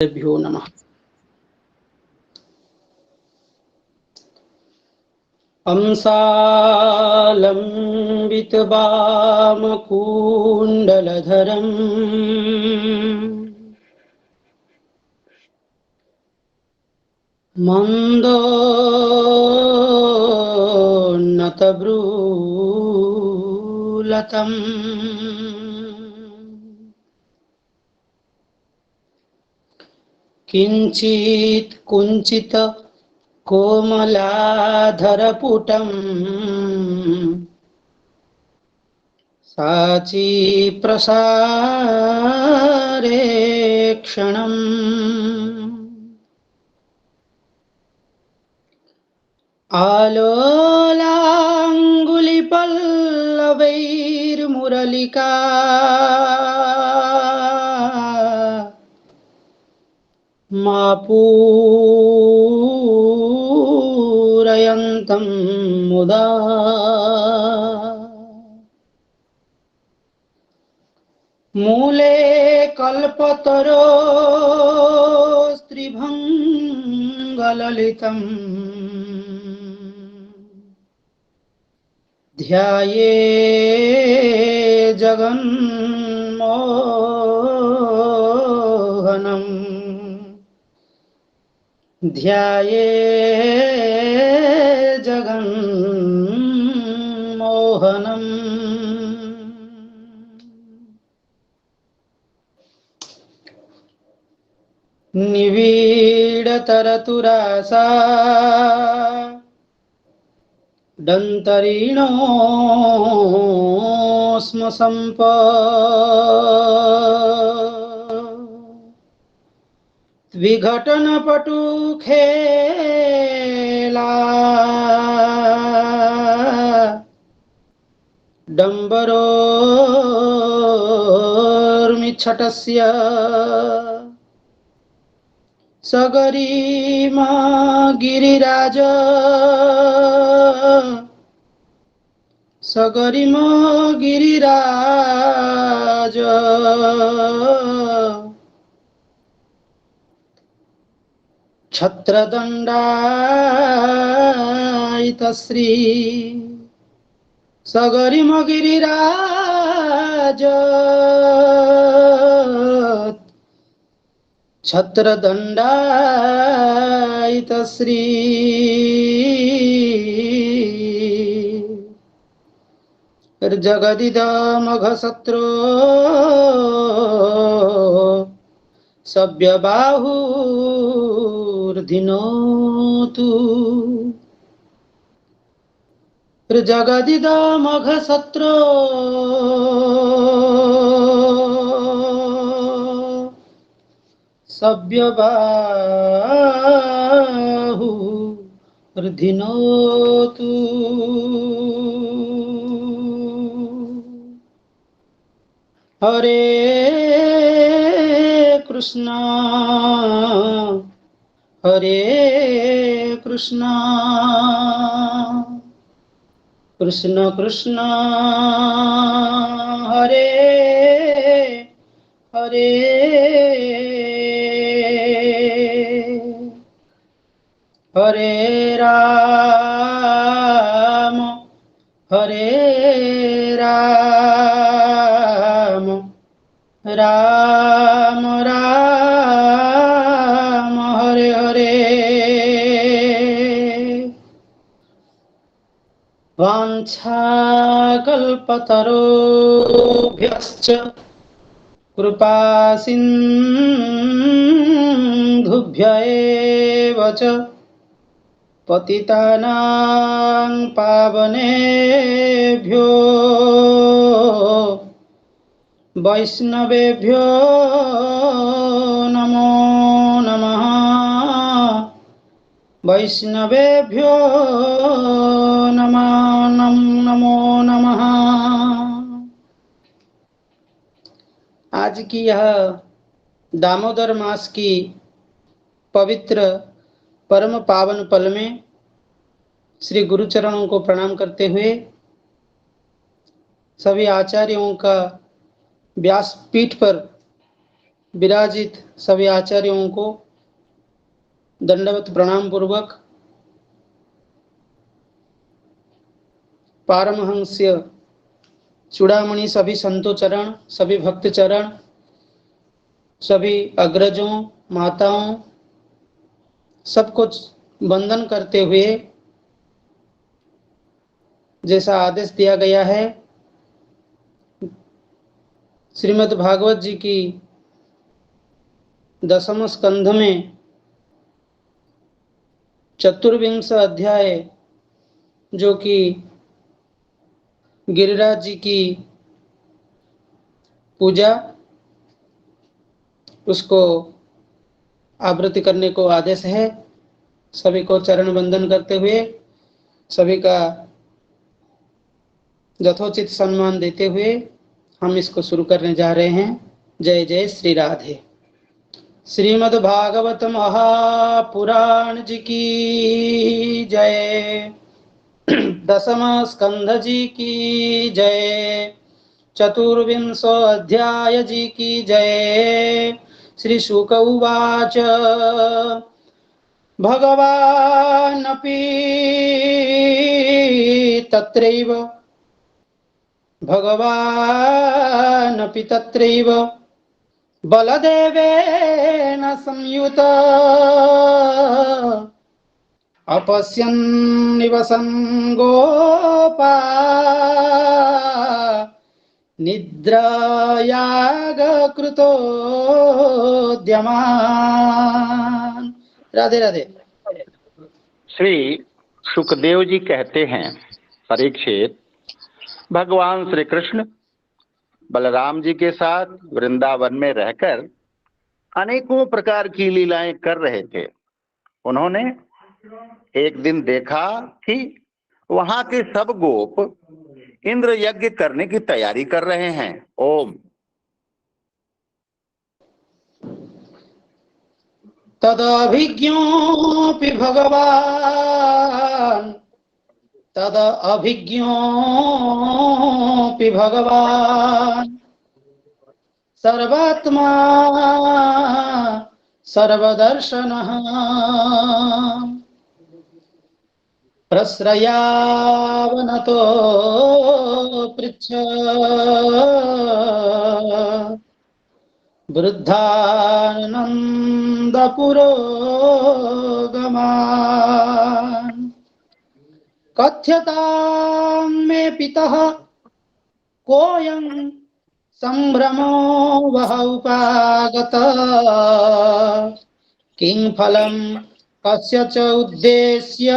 भ्यो नमः। अंसालंबितवामकुण्डलधरम् मन्दोन्नतभ्रूलतम् किञ्चित् कुञ्चित कोमलाधरपुटम् साची प्रसारे क्षणम् आलोलाङ्गुलिपल्लवैर्मुरलिका मापूरयन्तं मुदा मूले कल्पतरोस्त्रिभङ्गललितम् ध्याये जगन्मोहनम् ध्याये जगन्मोहनम्। निवीडतरतुरासा दन्तरिणोऽस्म सम्प विघटनपटुखेला डम्बरोर्मिच्छटस्य सगरिमा गिरिराज सगरिमा गिरिराज छत्रदण्डायितश्री सगरिम गिरिराज छत्रदण्डायितश्री जगदिदमघसत्रो सव्यबाहुर्धिनोतु जगदिदमघसत्रो सव्यबाहुर्धिनोतु। हरे कृष्णा हरे कृष्णा कृष्ण कृष्ण हरे हरे हरे राम राम राम हरे हरे। वाञ्छाकल्पतरुभ्यश्च कृपासिन्धुभ्य एव च पतितानां पावनेभ्यो वैष्णवेभ्यो नमो नमः वैष्णवेभ्यो नमो नमः। आज की यह दामोदर मास की पवित्र परम पावन पल में श्री गुरुचरणों को प्रणाम करते हुए सभी आचार्यों का व्यासपीठ पर विराजित सभी आचार्यों को दंडवत प्रणाम पूर्वक पारमहंस्य चूड़ामणि सभी संतो चरण, सभी भक्त चरण, सभी अग्रजों, माताओं, सबको वंदन करते हुए जैसा आदेश दिया गया है, श्रीमद् भागवत जी की 10वें स्कंध में 24वां अध्याय, जो कि गिरिराज जी की पूजा, उसको आवृत्ति करने को आदेश है। सभी को चरण वंदन करते हुए सभी का यथोचित सम्मान देते हुए हम इसको शुरू करने जा रहे हैं। जय जय श्री राधे। श्रीमद् भागवत महापुराण जी की जय। 10वां स्कंध जी की जय। 24वां अध्याय जी की जय। श्री शुक उवाच भगवानपि तत्रैव बलदेवेन संयुत अपश्यन् निवसन् गोपा निद्रायागकृतोद्यमान्। राधे राधे। श्री सुखदेव जी कहते हैं, परीक्षित, भगवान श्री कृष्ण बलराम जी के साथ वृंदावन में रहकर अनेकों प्रकार की लीलाएं कर रहे थे। उन्होंने एक दिन देखा कि वहां के सब गोप इंद्र यज्ञ करने की तैयारी कर रहे हैं। ओम। तदभिज्ञोऽपि भगवान् सर्वात्मा सर्वदर्शनः प्रश्रयावनतो पृच्छ वृद्धानन्दपुरोगमान्। कथ्यतां मे पितः कोऽयं संभ्रमो वह उपागत किं फलं कस्य च उद्देश्य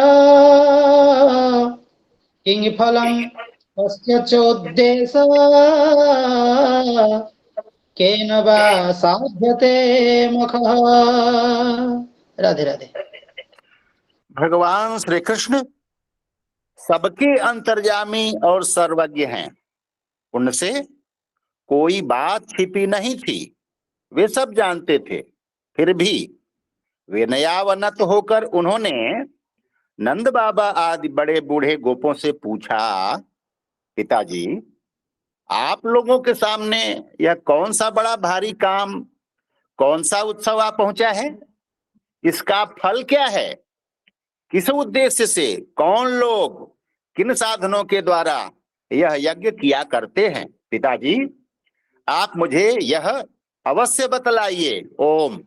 केन वा साध्यते मुखः। राधे राधे। भगवान श्री कृष्ण सबके अंतर्यामी और सर्वज्ञ हैं। उनसे कोई बात छिपी नहीं थी, वे सब जानते थे। फिर भी विनयावनत होकर उन्होंने नंद बाबा आदि बड़े बूढ़े गोपों से पूछा, पिताजी, आप लोगों के सामने यह कौन सा बड़ा भारी काम, कौन सा उत्सव आ पहुंचा है? इसका फल क्या है? किस उद्देश्य से, कौन लोग, किन साधनों के द्वारा यह यज्ञ किया करते हैं? पिताजी, आप मुझे यह अवश्य बतलाइए। ओम।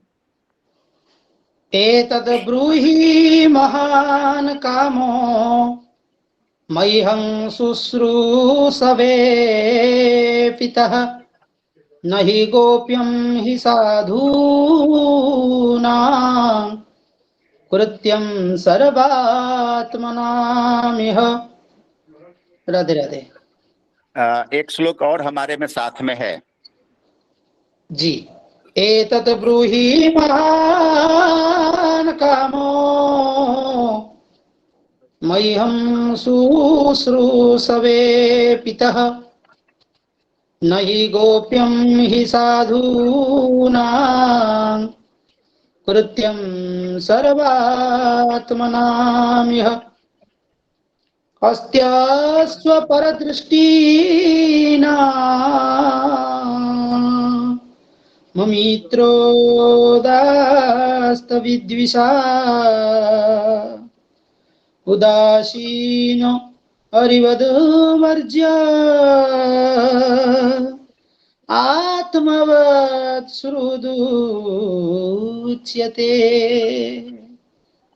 एतद् ब्रूहि महान् कामो मह्यं शुश्रूषवे पितः न हि गोप्यं हि साधूनां कृत्यं सर्वात्मनामिह। राधे राधे। एक श्लोक और हमारे में साथ में है जी। एतत् ब्रूहि महान् कामो मह्यं शुश्रूषवे पितः न हि गोप्यं हि साधूनां कृत्यं सर्वात्मनामिह। अस्त्यस्वपरदृष्टिना ममित्रोदास्तविद्विषा उदासीनो हरिवदवर्ज्य आत्मवत् श्रुदुच्यते।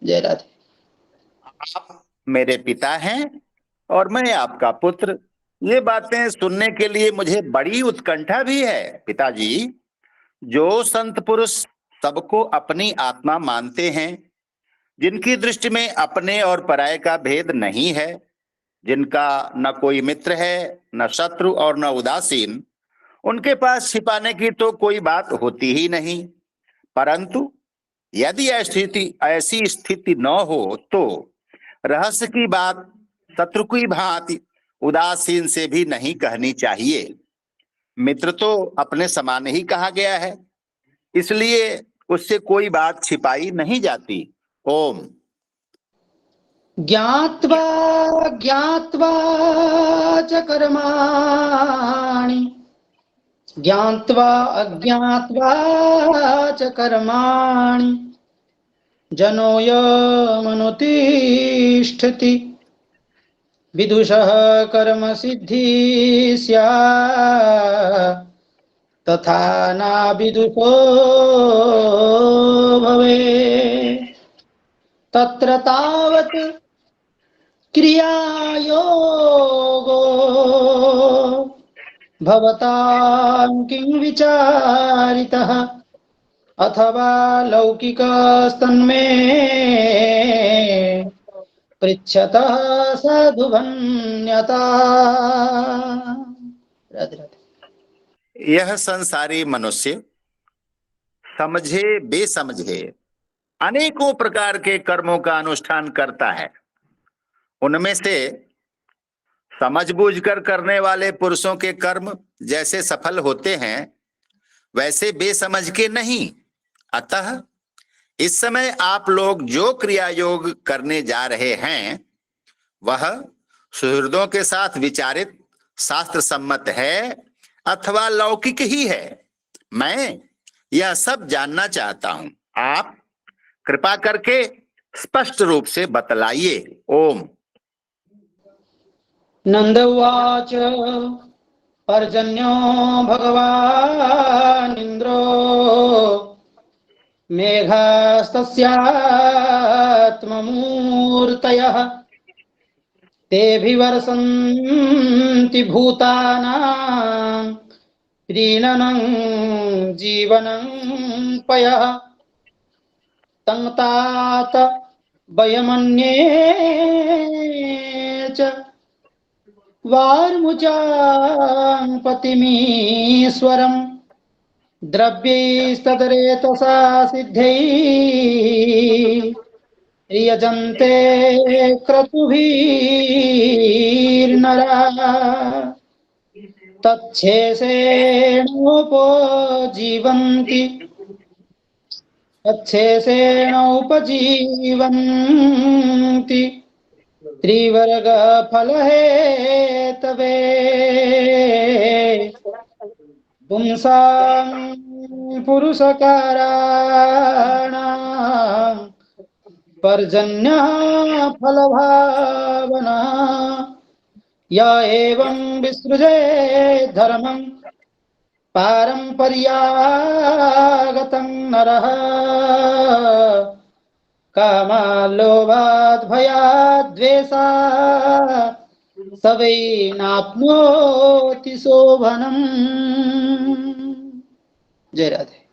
जय राधे। आप मेरे पिता हैं और मैं आपका पुत्र। ये बातें सुनने के लिए मुझे बड़ी उत्कंठा भी है। पिताजी, जो संत पुरुष सबको अपनी आत्मा मानते हैं, जिनकी दृष्टि में अपने और पराये का भेद नहीं है, जिनका न कोई मित्र है, न शत्रु और न उदासीन, उनके पास छिपाने की तो कोई बात होती ही नहीं। परंतु यदि ऐसी स्थिति न हो तो रहस्य की बात शत्रु की भांति उदासीन से भी नहीं कहनी चाहिए। मित्र तो अपने समान ही कहा गया है, इसलिए उससे कोई बात छिपाई नहीं जाती। ओम। ज्ञात्वा ज्ञात्वा च कर्माणि ज्ञात्वा अज्ञात्वा च कर्माणि जनो यमनुतिष्ठति विदुषः कर्म सिद्धि स्यात् तथा न विदुषो भवेत्। तत्र तावत् क्रियायोगो भवतां किं विचारितः अथवा लौकिकस्तन्मे पृच्छतः साधुभन्यता। राधे राधे। यह संसारी मनुष्य समझे बेसमझे अनेकों प्रकार के कर्मों का अनुष्ठान करता है। उनमें से समझबूझकर करने वाले पुरुषों के कर्म जैसे सफल होते हैं, वैसे बेसमझ के नहीं। अतः इस समय आप लोग जो क्रिया योग करने जा रहे हैं, वह सुहृदों के साथ विचारित शास्त्र सम्मत है अथवा लौकिक ही है, मैं यह सब जानना चाहता हूं। आप कृपा करके स्पष्ट रूप से बतलाइए। ओम। नंद उवाच पर्जन्यो भगवान् इंद्रो मेघास्तस्यात्ममूर्तयः तेभिवर्षन्ति भूतानां प्रीणनं जीवनं पयः तं तात वयमन्ये च वार्मुजां पतिमीश्वरं द्रव्यैस्तदरेतसा सिद्धैः यजन्ते क्रतुभिर्नराः तच्छेषेणोपजीवन्ति त्रिवर्गफलहेतवे पुंसां पुरुषकाराणां पर्जन्यः फलभावना य एवं विसृजे धर्मं पारम्पर्यागतं नरः कामाल्लोभात् भयात् द्वेषात् स वै नाप्नोति शोभनम्। जय राधे।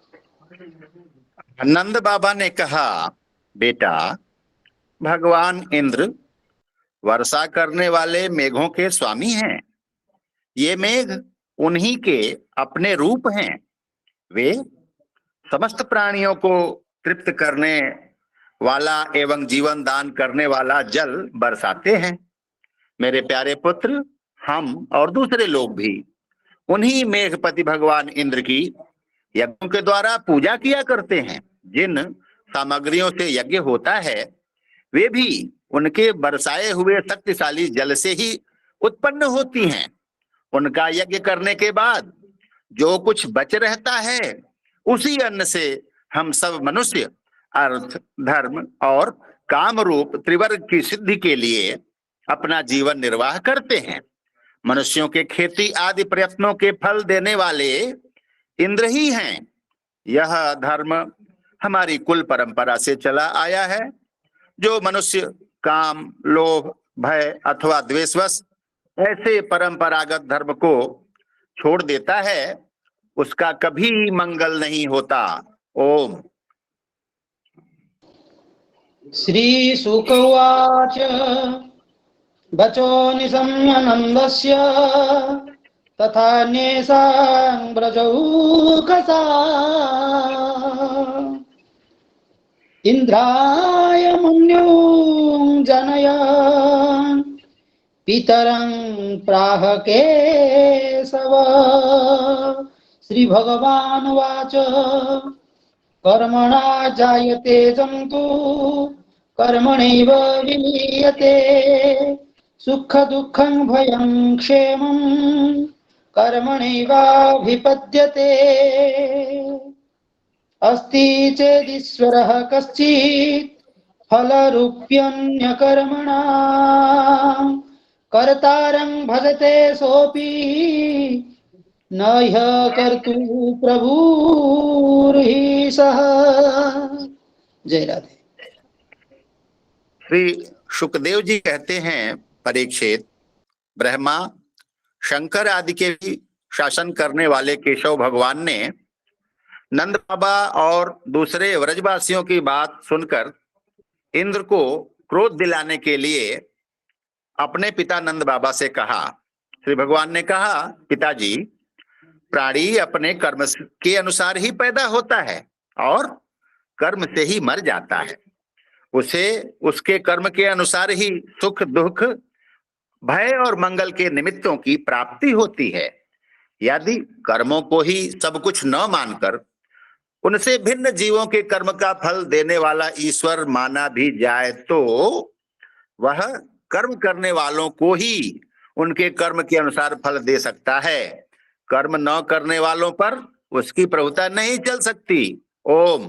नंद बाबा ने कहा, बेटा, भगवान इंद्र वर्षा करने वाले मेघों के स्वामी हैं। ये मेघ उन्हीं के अपने रूप हैं। वे समस्त प्राणियों को तृप्त करने वाला एवं जीवन दान करने वाला जल बरसाते हैं। मेरे प्यारे पुत्र, हम और दूसरे लोग भी उन्हीं मेघपति भगवान इंद्र की यज्ञों के द्वारा पूजा किया करते हैं। जिन सामग्रियों से यज्ञ होता है, वे भी उनके बरसाए हुए शक्तिशाली जल से ही उत्पन्न होती हैं। उनका यज्ञ करने के बाद जो कुछ बच रहता है, उसी अन्न से हम सब मनुष्य अर्थ, धर्म और काम रूप त्रिवर्ग की सिद्धि के लिए अपना जीवन निर्वाह करते हैं। मनुष्यों के खेती आदि प्रयत्नों के फल देने वाले इंद्र ही हैं। यह धर्म हमारी कुल परंपरा से चला आया है। जो मनुष्य काम, लोभ, भय अथवा द्वेषवश ऐसे परंपरागत धर्म को छोड़ देता है, उसका कभी मंगल नहीं होता। ओम। श्री शुक उवाच बचो निशम्य नन्दस्य तथान्येषां व्रजौकसा इन्द्राय मन्युं जनयन् पितरं प्राह केशव। श्री भगवान वाच कर्मणा जायते जन्तु कर्मणैव विलीयते सुख दुःखं भयं क्षेमं कर्मणैवाभिपद्यते। अस्ति चेदीश्वरः कश्चित् फलरूप्यन्यकर्मणां कर्तारं भजते सोऽपि न ह्य कर्तु प्रभुर्हि सः। जय राधे। श्री शुकदेव जी कहते हैं, परीक्षित, ब्रह्मा, शंकर आदि के भी शासन करने वाले केशव भगवान ने नंद बाबा और दूसरे व्रजवासियों की बात सुनकर इंद्र को क्रोध दिलाने के लिए अपने पिता नंद बाबा से कहा। श्री भगवान ने कहा, पिताजी, प्राणी अपने कर्म के अनुसार ही पैदा होता है और कर्म से ही मर जाता है। उसे उसके कर्म के अनुसार ही सुख दुख, भय और मंगल के निमित्तों की प्राप्ति होती है। यदि कर्मों को ही सब कुछ न मानकर उनसे भिन्न जीवों के कर्म का फल देने वाला ईश्वर माना भी जाए तो वह कर्म करने वालों को ही उनके कर्म के अनुसार फल दे सकता है। कर्म न करने वालों पर उसकी प्रभुता नहीं चल सकती। ओम।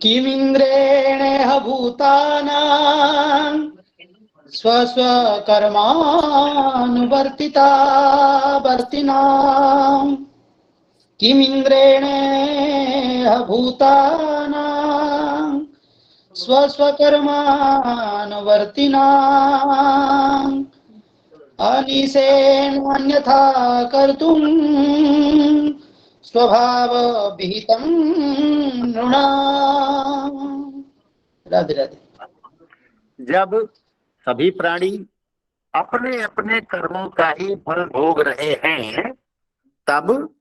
किमिन्द्रेण भूतानां स्वस्वकर्मानुवर्तिता वर्तिनां किमिन्द्रेण भूतानां स्वस्वकर्मानुवर्तिनां अनिशेनान्यथा कर्तुं स्वभावविहितं नृणाम्। राधे राधे। जब सभी प्राणी अपने अपने कर्मों का ही फल भोग रहे हैं, तब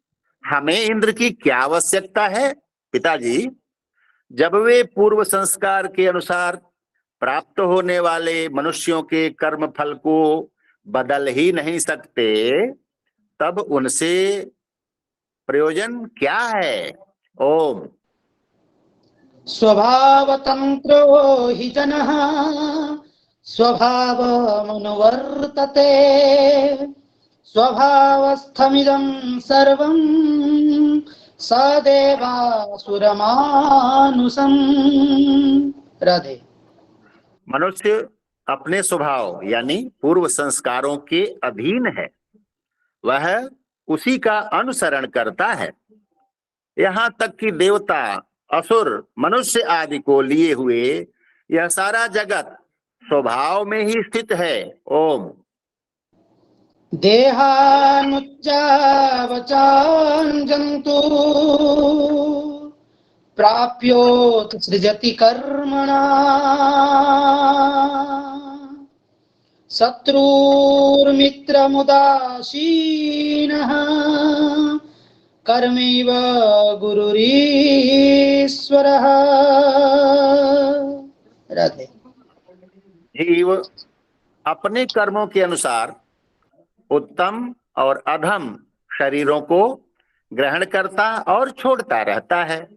हमें इंद्र की क्या आवश्यकता है? पिताजी, जब वे पूर्व संस्कार के अनुसार प्राप्त होने वाले मनुष्यों के कर्म फल को बदल ही नहीं सकते, तब उनसे प्रयोजन क्या है? ओम। स्वभावतंत्रो हि जनः स्वभावमनुवर्तते स्वभावस्थमिदं सर्वं सदेवासुरमानुषम्। राधे। मनुष्य अपने स्वभाव यानी पूर्व संस्कारों के अधीन है, वह उसी का अनुसरण करता है। यहाँ तक कि देवता, असुर, मनुष्य आदि को लिए हुए यह सारा जगत स्वभाव में ही स्थित है। ओम। देहानुच्चावचान् जन्तु प्राप्योत सृजति कर्मणा शत्रुर्मित्रमुदासीनः कर्मैव गुरुरीश्वरः। राधे। जीव अपने कर्मों के अनुसार उत्तम और अधम शरीरों को ग्रहण करता और छोड़ता रहता है।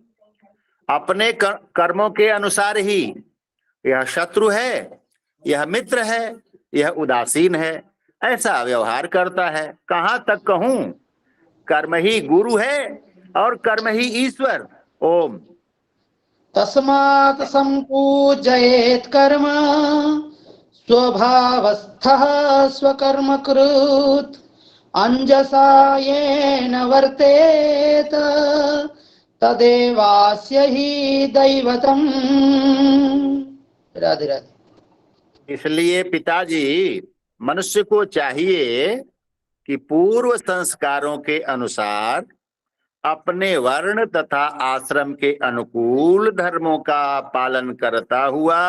अपने कर्मों के अनुसार ही यह शत्रु है, यह मित्र है, यह उदासीन है, ऐसा व्यवहार करता है। कहाँ तक कहूं, कर्म ही गुरु है और कर्म ही ईश्वर। ओम। तस्मात् संपूजयेत् कर्म स्वभावस्थः स्वकर्म कृत् अंजसा येन वर्तेत तदेवास्य ही दैवतम। राधे राधे। इसलिए पिताजी मनुष्य को चाहिए कि पूर्व संस्कारों के अनुसार अपने वर्ण तथा आश्रम के अनुकूल धर्मों का पालन करता हुआ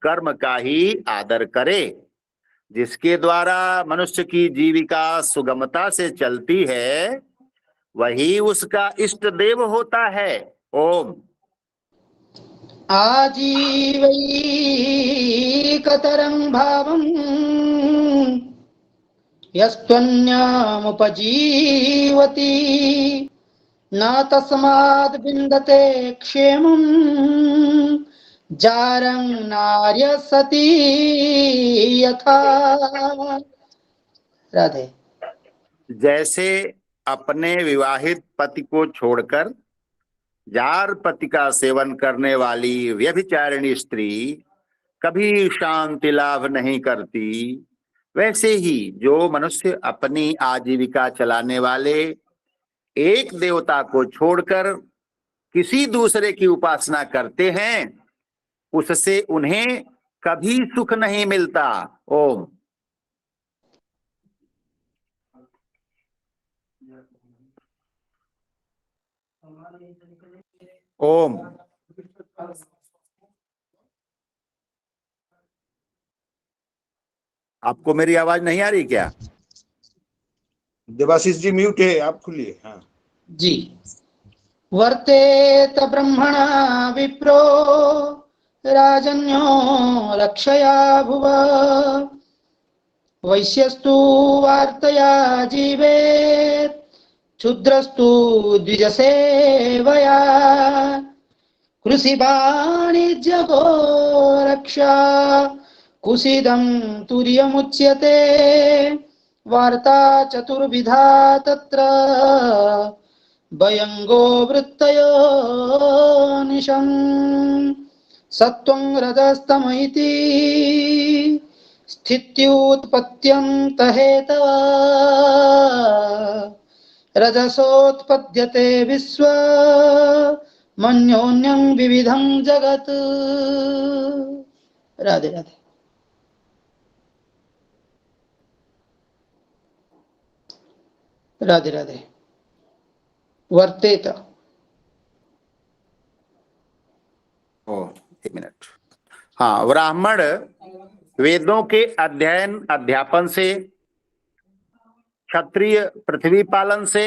कर्म का ही आदर करे, जिसके द्वारा मनुष्य की जीविका सुगमता से चलती है, वही उसका इष्ट देव होता है। ओम। आजीवैकतरं भावं यस्त्वन्यमुपजीवति न तस्माद् विन्दते क्षेमं जारं नार्यसति यथा। राधे। जैसे अपने विवाहित पति को छोड़कर जार पति का सेवन करने वाली व्यभिचारिणी स्त्री कभी शांति लाभ नहीं करती, वैसे ही जो मनुष्य अपनी आजीविका चलाने वाले एक देवता को छोड़कर किसी दूसरे की उपासना करते हैं, उससे उन्हें कभी सुख नहीं मिलता। ओम। ओम। आपको मेरी आवाज नहीं आ रही क्या? देवाशीष जी म्यूट है, आप खुलिए। हाँ जी। वर्तेत ब्रह्मणा विप्रो राजन्यो रक्षया भुव वैश्यस्तु वार्तया जीवेत् क्षुद्रस्तु द्विजसेवया कृषिवाणिज्यगो रक्षा कुसीदं तुर्यमुच्यते वार्ता चतुर्विधा तत्र भयंगो वृत्तयो निशं सत्वं रजस्तम इति स्थित्युत्पत्त्यन्त हेतवः रजसोत्पद्यते विश्व मन्योन्यं विविधं जगत्। राधे राधे। राधे राधे। वर्तेत। एक मिनट। हाँ, ब्राह्मण वेदों के अध्ययन अध्यापन से, क्षत्रिय पृथ्वी पालन से,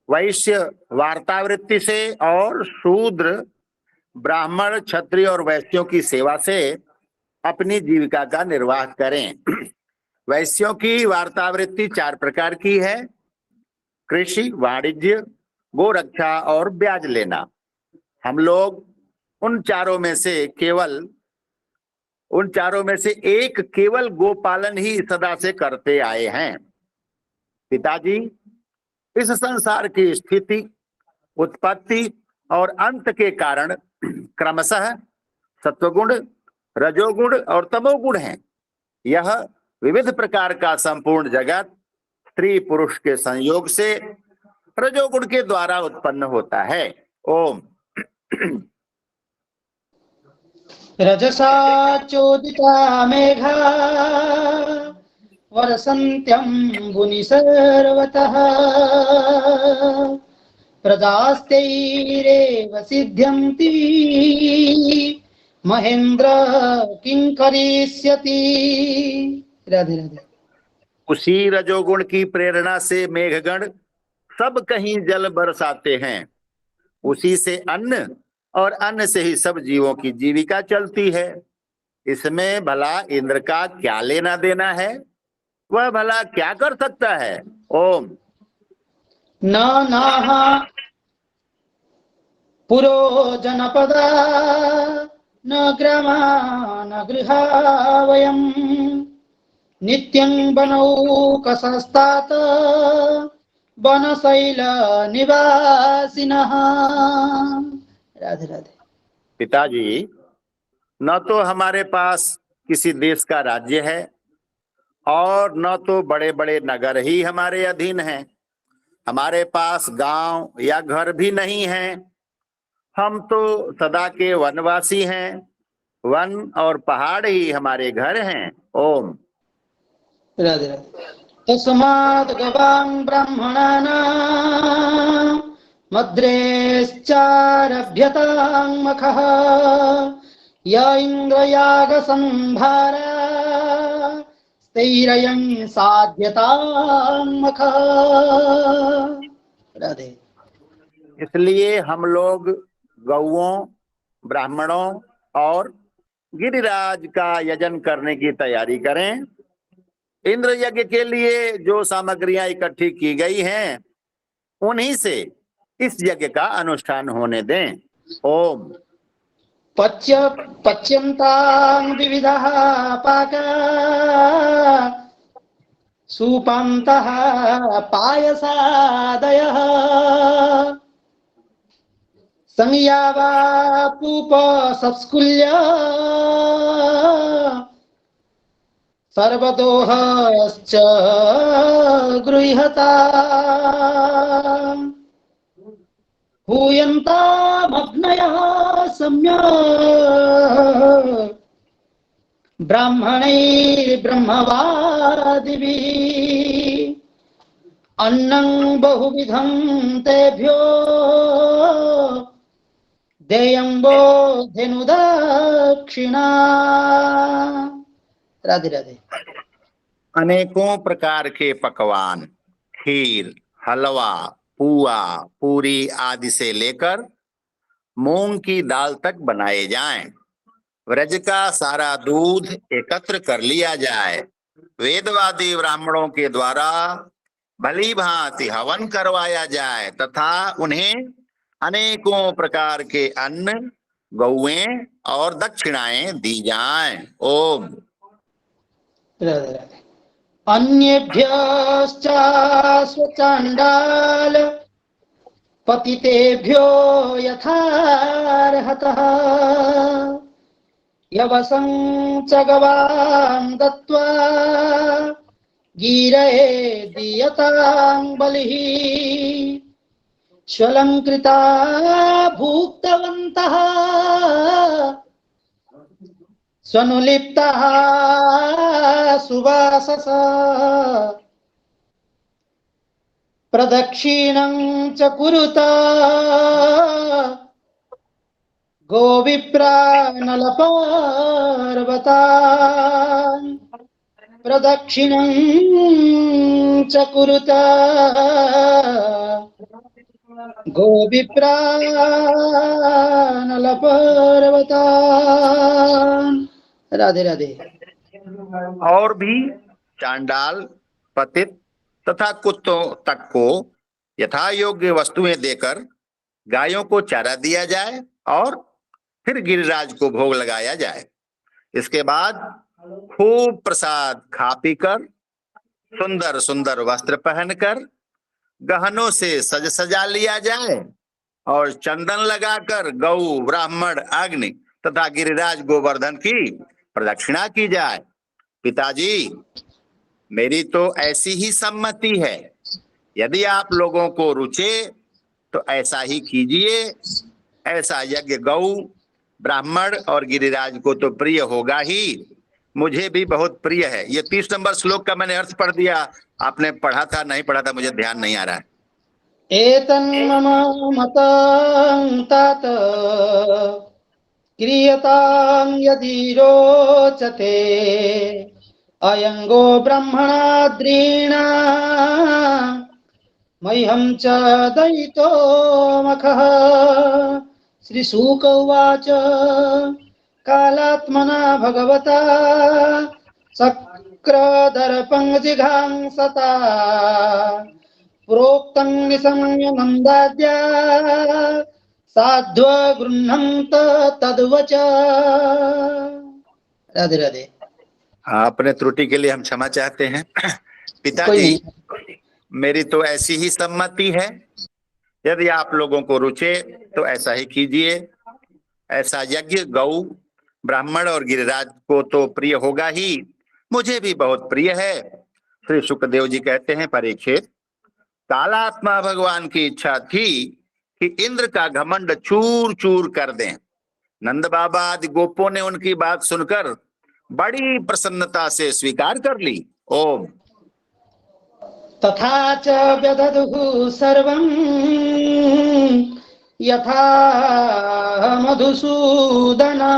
वैश्य वार्तावृत्ति से और शूद्र ब्राह्मण क्षत्रिय और वैश्यों की सेवा से अपनी जीविका का निर्वाह करें। वैश्यों की वार्तावृत्ति 4 प्रकार की है: कृषि, वाणिज्य, गोरक्षा और ब्याज लेना। हम लोग उन चारों में से एक केवल गोपालन ही सदा से करते आए हैं। पिताजी, इस संसार की स्थिति, उत्पत्ति और अंत के कारण क्रमशः सत्वगुण, रजोगुण और तमोगुण हैं। यह विविध प्रकार का संपूर्ण जगत स्त्री पुरुष के संयोग से रजोगुण के द्वारा उत्पन्न होता है। ओम। रजसा चोदिता मेघा वर्षन्त्यम्बुनि सर्वतः प्रजास्तैरेव सिद्ध्यन्ति महेंद्र किं करिष्यति। राधे राधे। उसी रजोगुण की प्रेरणा से मेघगण सब कहीं जल बरसाते हैं। उसी से अन्न और अन्न से ही सब जीवों की जीविका चलती है। इसमें भला इंद्र का क्या लेना देना है? वह भला क्या कर सकता है? ओम। न नाह पुरो जनपदा न ग्रामा न गृहा वयम् नित्यं बनौ कसस्तात वनशैल निवासिनः। राधे राधे। पिताजी, न तो हमारे पास किसी देश का राज्य है और न तो बड़े बड़े नगर ही हमारे अधीन हैं। हमारे पास गांव या घर भी नहीं है। हम तो सदा के वनवासी हैं। वन और पहाड़ ही हमारे घर हैं। ओम। राधे राधे। तस्मात् गवां ब्राह्मणानां मद्रेश्चारभ्यतां मखः य इन्द्रयागसंभारा स्थैर्यं साध्यतां मखः। राधे। इसलिए हम लोग गौओं, ब्राह्मणों और गिरिराज का यजन करने की तैयारी करें। इंद्र यज्ञ के लिए जो सामग्रियां इकट्ठी की गई हैं, उन्हीं से इस यज्ञ का अनुष्ठान होने दें। ओम। पच्यन्तां विविधः पाका सूपन्तः पायसादयः संयावापूप संस्कुल्य सर्वदोहश्च गृह्यता हूयन्तामग्नयः सम्यक् ब्राह्मणैर्ब्रह्मवादिभिः अन्नं बहुविधं तेभ्यो देयं बोधेनुदक्षिणा। राधे राधे। अनेकों प्रकार के पकवान, खीर, हलवा, पुआ, पूरी आदि से लेकर मूंग की दाल तक बनाए जाएं। व्रज का सारा दूध एकत्र कर लिया जाए। वेदवादी ब्राह्मणों के द्वारा भली भांति हवन करवाया जाए तथा उन्हें अनेकों प्रकार के अन्न, गौएं और दक्षिणाएं दी जाएं। ओम। राधे राधे। अन्येभ्यश्च स्वचाण्डाल पतितेभ्यो यथार्हतः यवसं च गवां दत्त्वा गीरये दीयतां बलिः स्वलङ्कृता भुक्तवन्तः स्वनुलिप्तः सुवासस प्रदक्षिणं च कुरुत गोविप्रानलपर्वता प्रदक्षिणं च कुरुत गोविप्रानलपर्वता। राधे राधे। और भी चांडाल, पतित तथा कुत्तों तक को यथा योग्य वस्तुएं देकर गायों को चारा दिया जाए और फिर गिरिराज को भोग लगाया जाए। इसके बाद खूब प्रसाद खा पीकर, सुंदर सुंदर वस्त्र पहनकर, गहनों से सज सजा लिया जाए और चंदन लगाकर गौ, ब्राह्मण, अग्नि तथा गिरिराज गोवर्धन की प्रदक्षिणा की जाए। पिताजी, मेरी तो ऐसी ही सम्मति है। यदि आप लोगों को रुचे तो ऐसा ही कीजिए। ऐसा यज्ञ गौ, ब्राह्मण और गिरिराज को तो प्रिय होगा ही, मुझे भी बहुत प्रिय है। ये 30 नंबर श्लोक का मैंने अर्थ पढ़ दिया। आपने पढ़ा था नहीं पढ़ा था मुझे ध्यान नहीं आ रहा है। एतन्मम मतं तात क्रियतां यदि रोचते अयंगो ब्रह्मणाद्रीणा मह्यं च दयितो मखः। श्री शुक उवाच कालात्मना भगवता शक्रदर्पं जिघांसता प्रोक्तं निसंयमन्दाद्या साध्व गृह्णन्त तद्वच। राधे राधे। अपने त्रुटि के लिए हम क्षमा चाहते हैं। कोई पिताजी, नहीं। मेरी तो ऐसी ही सम्मति है। यदि आप लोगों को रुचे तो ऐसा ही कीजिए। ऐसा यज्ञ गौ, ब्राह्मण और गिरिराज को तो प्रिय होगा ही, मुझे भी बहुत प्रिय है। श्री सुखदेव जी कहते हैं, परीक्षित, कालात्मा भगवान की इच्छा थी कि इंद्र का घमंड चूर चूर कर दें। नंद बाबा आदि गोपों ने उनकी बात सुनकर बड़ी प्रसन्नता से स्वीकार कर ली। ओम। तथा च व्यदधुः सर्वं यथा मधुसूदना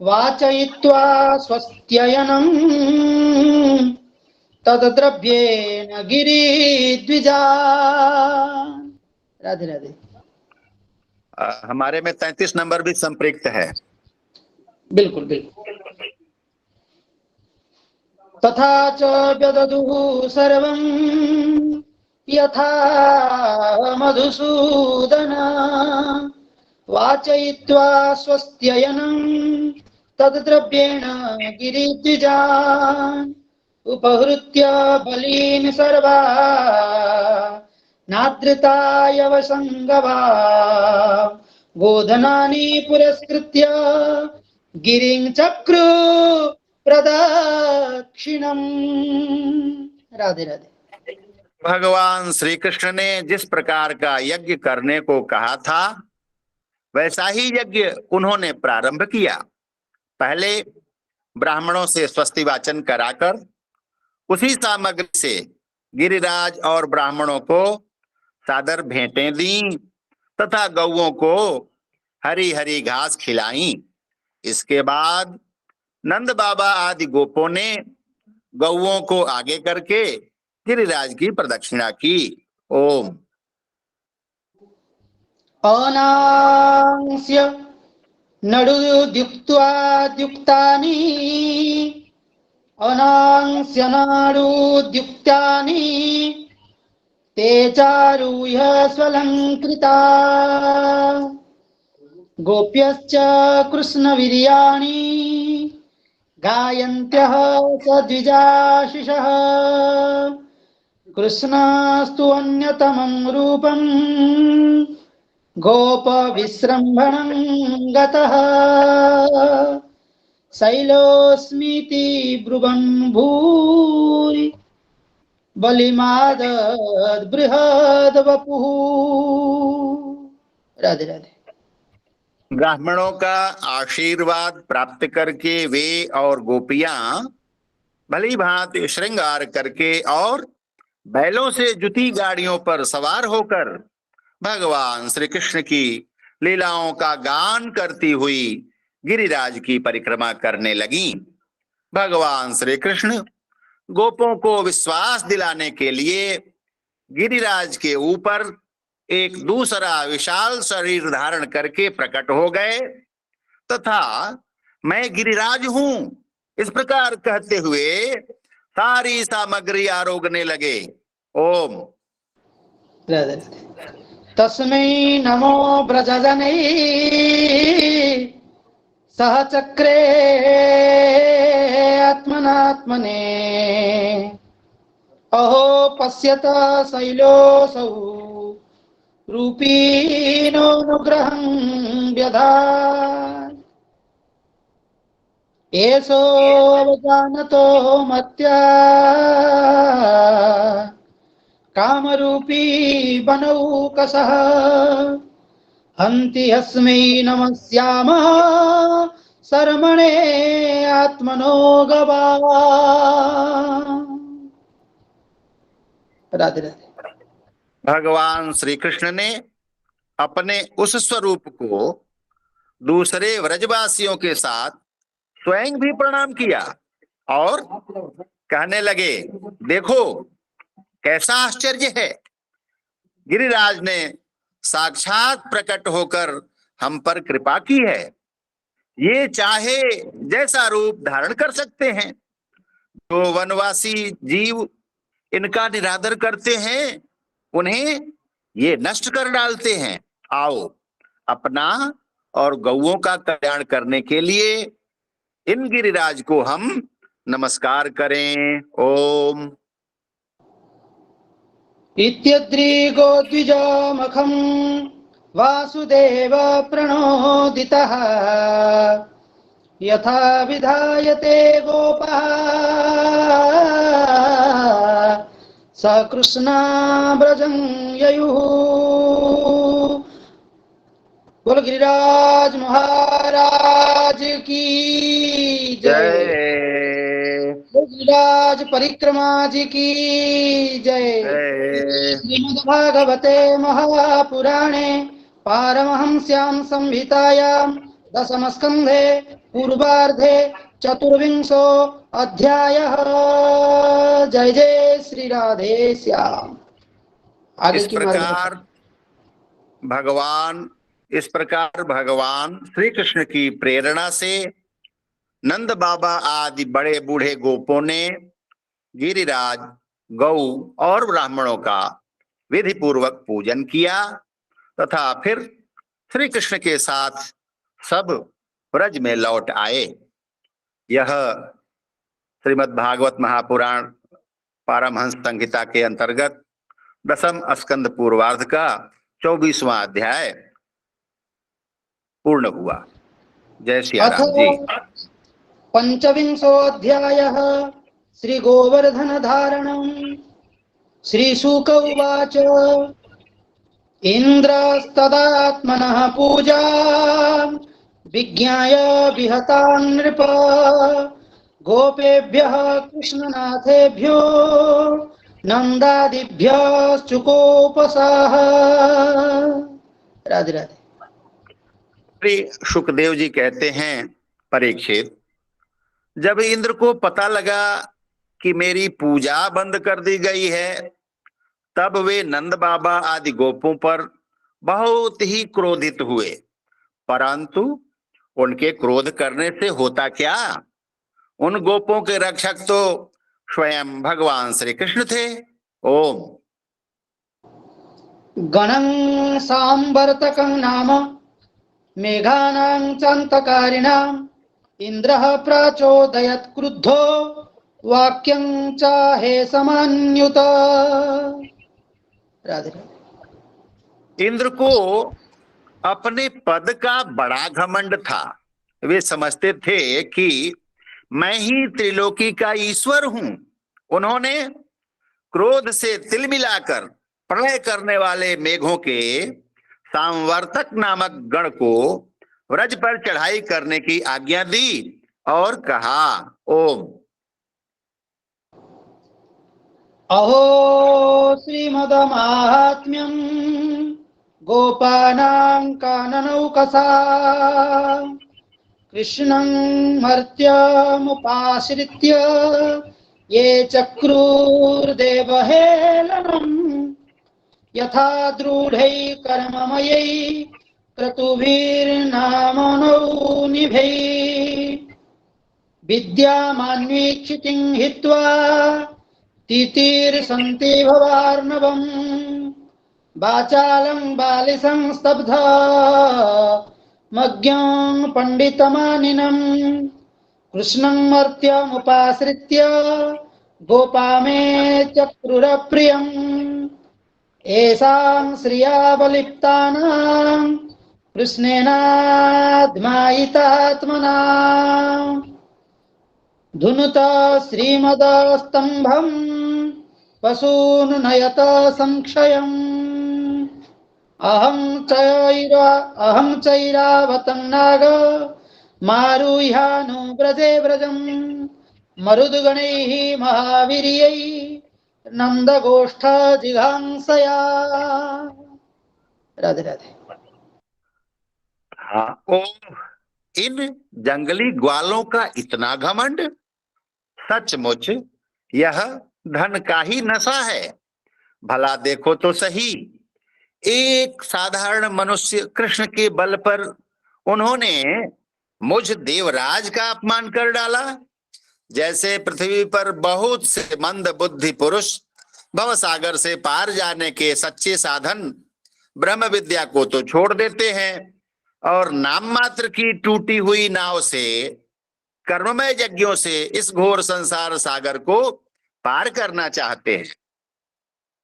वाचयित्वा स्वस्त्ययनं तद्द्रव्येण गिरिद्विजा। राधे राधे। हमारे में 33 नंबर भी संपृक्त है। बिल्कुल बिल्कुल। तथा च व्यदधुः सर्वं यथा मधुसूदना वाचयित्वा स्वस्त्ययनं तद्द्रव्येण गिरिद्विजान् उपहृत्य बलीन् सर्वा नादृताय वसङ्गवा गोधनानि पुरस्कृत्य गिरिं चक्रु प्रदक्षिणम। राधे राधे। भगवान श्री कृष्ण ने जिस प्रकार का यज्ञ करने को कहा था वैसा ही यज्ञ उन्होंने प्रारंभ किया। पहले ब्राह्मणों से स्वस्ति वाचन कराकर उसी सामग्री से गिरिराज और ब्राह्मणों को सादर भेंटें दी तथा गौओं को हरी हरी घास खिलाई। इसके बाद नंद बाबा आदि गोपों ने गौओं को आगे करके गिरिराज की प्रदक्षिणा की। ओम। अनांस्य नडुद्युक्त्वा द्युक्तानि अनांस्य नाडुद्युक्तानि ते चारुह्य स्वलंकृता गोप्यश्च कृष्णवीर्याणि गायन्त्यः सद्विजाशिषः कृष्णास्तु अन्यतमं रूपं गोपविस्रम्भणं गतः शैलोऽस्मीति ब्रुवन् भूरि बलिमादद् बृहद् वपुः। राधे राधे। ब्राह्मणों का आशीर्वाद प्राप्त करके वे और गोपियां भली भांति श्रृंगार करके और बैलों से जुती गाड़ियों पर सवार होकर भगवान श्री कृष्ण की लीलाओं का गान करती हुई गिरिराज की परिक्रमा करने लगी। भगवान श्री कृष्ण गोपों को विश्वास दिलाने के लिए गिरिराज के ऊपर एक दूसरा विशाल शरीर धारण करके प्रकट हो गए तथा मैं गिरिराज हूं इस प्रकार कहते हुए सारी सामग्री आरोगने लगे। ओम। तस्मै नमो ब्रजजनै सह चक्रे आत्मनात्मने अहो पश्यत शैलोऽसौ रूपीणोऽनुग्रहं व्यधात् एषो अवजानतो मत्या कामरूपी बनौकसः हन्ति अस्मै नमस्यामः शर्मणे आत्मनो गवा। राधे राधे। भगवान श्री कृष्ण ने अपने उस स्वरूप को दूसरे व्रजवासियों के साथ स्वयं भी प्रणाम किया और कहने लगे, देखो कैसा आश्चर्य है, गिरिराज ने साक्षात प्रकट होकर हम पर कृपा की है। ये चाहे जैसा रूप धारण कर सकते हैं। जो वनवासी जीव इनका निरादर करते हैं उन्हें ये नष्ट कर डालते हैं। आओ अपना और गौओं का कल्याण करने के लिए इन गिरिराज को हम नमस्कार करें। ओम। इत्यद्रिगोद्विजमखं वासुदेव प्रणोदितः यथा विधायते गोपः स कृष्णा व्रजं ययुः। बोल गिरिराज महाराज की जय। जय बोल गिरिराज परिक्रमा जी की जय। जय। श्रीमद्भागवते महापुराणे पारमहंस्यां संहितायां दशमस्कन्धे पूर्वार्धे चतुर्विंशो अध्यायः। जय जय श्री राधे श्याम। आगे इस की मार्ग प्रकार भगवान श्री कृष्ण की प्रेरणा से नंद बाबा आदि बड़े बूढ़े गोपों ने गिरिराज, गौ और ब्राह्मणों का विधि पूर्वक पूजन किया तथा फिर श्री कृष्ण के साथ सब ब्रज में लौट आए। यह श्रीमद् भागवत महापुराण पारमहंस संहिता के अंतर्गत दशम स्कंद पूर्वार्ध का 24वां अध्याय पूर्ण हुआ। जय सिया राम जी। पंचविंशोऽध्यायः श्री गोवर्धन धारणम्। श्री शुक उवाच इन्द्रस्तदात्मनः पूजा विज्ञाय विहता नृप गोपेभ्यः कृष्णनाथेभ्यो नंदादिभ्यश्चुकोपसाः। राधे राधे। श्री शुकदेव जी कहते हैं, परीक्षित, जब इंद्र को पता लगा कि मेरी पूजा बंद कर दी गई है तब वे नंद बाबा आदि गोपों पर बहुत ही क्रोधित हुए, परंतु उनके क्रोध करने से होता क्या? उन गोपों के रक्षक तो स्वयं भगवान श्री कृष्ण थे। ओम गणं सांवर्तकं नाम मेघानां चान्तकारिणाम् इंद्रः प्रचोदयत् क्रुद्धो वाक्यं चाहे समान्युत। राधे राधे। इंद्र को अपने पद का बड़ा घमंड था। वे समझते थे कि मैं ही त्रिलोकी का ईश्वर हूं। उन्होंने क्रोध से तिल मिलाकर प्रलय करने वाले मेघों के सांवर्तक नामक गण को व्रज पर चढ़ाई करने की आज्ञा दी और कहा, ओम अहो श्रीमदमाहात्म्यं गोपानां काननौकसा कृष्णं मर्त्यमुपाश्रित्य ये चक्रुर्देवहेलनं यथा द्रूढै कर्ममयै क्रतुभिर्नामनौ निभै विद्यामान्वीक्षितिं हित्वा तितिर्सन्ति भवार्णवम् वाचालं बालिसं स्तब्धा मज्ञं पंडितमानिनं कृष्णं मर्त्यमुपाश्रित्य गोपा मे चक्रुरप्रियम् येषां श्रिया बलिप्तानां कृष्णेनाध्मायितात्मना धुनुत श्रीमदस्तंभं पशून् नयत संक्षयम् अहं चैरावतं नाग मारुह्यानो व्रजे व्रजम् मरुद्गणैः महावीर्यैः नंदगोष्ठ जिघांसया। राधे राधे। हाँ, ओ इन जंगली ग्वालों का इतना घमंड! सचमुच यह धन का ही नशा है। भला देखो तो सही, एक साधारण मनुष्य कृष्ण के बल पर उन्होंने मुझ देवराज का अपमान कर डाला। जैसे पृथ्वी पर बहुत से मंद बुद्धि पुरुष भवसागर से पार जाने के सच्चे साधन ब्रह्म विद्या को तो छोड़ देते हैं और नाम मात्र की टूटी हुई नाव से, कर्ममय यज्ञों से इस घोर संसार सागर को पार करना चाहते हैं।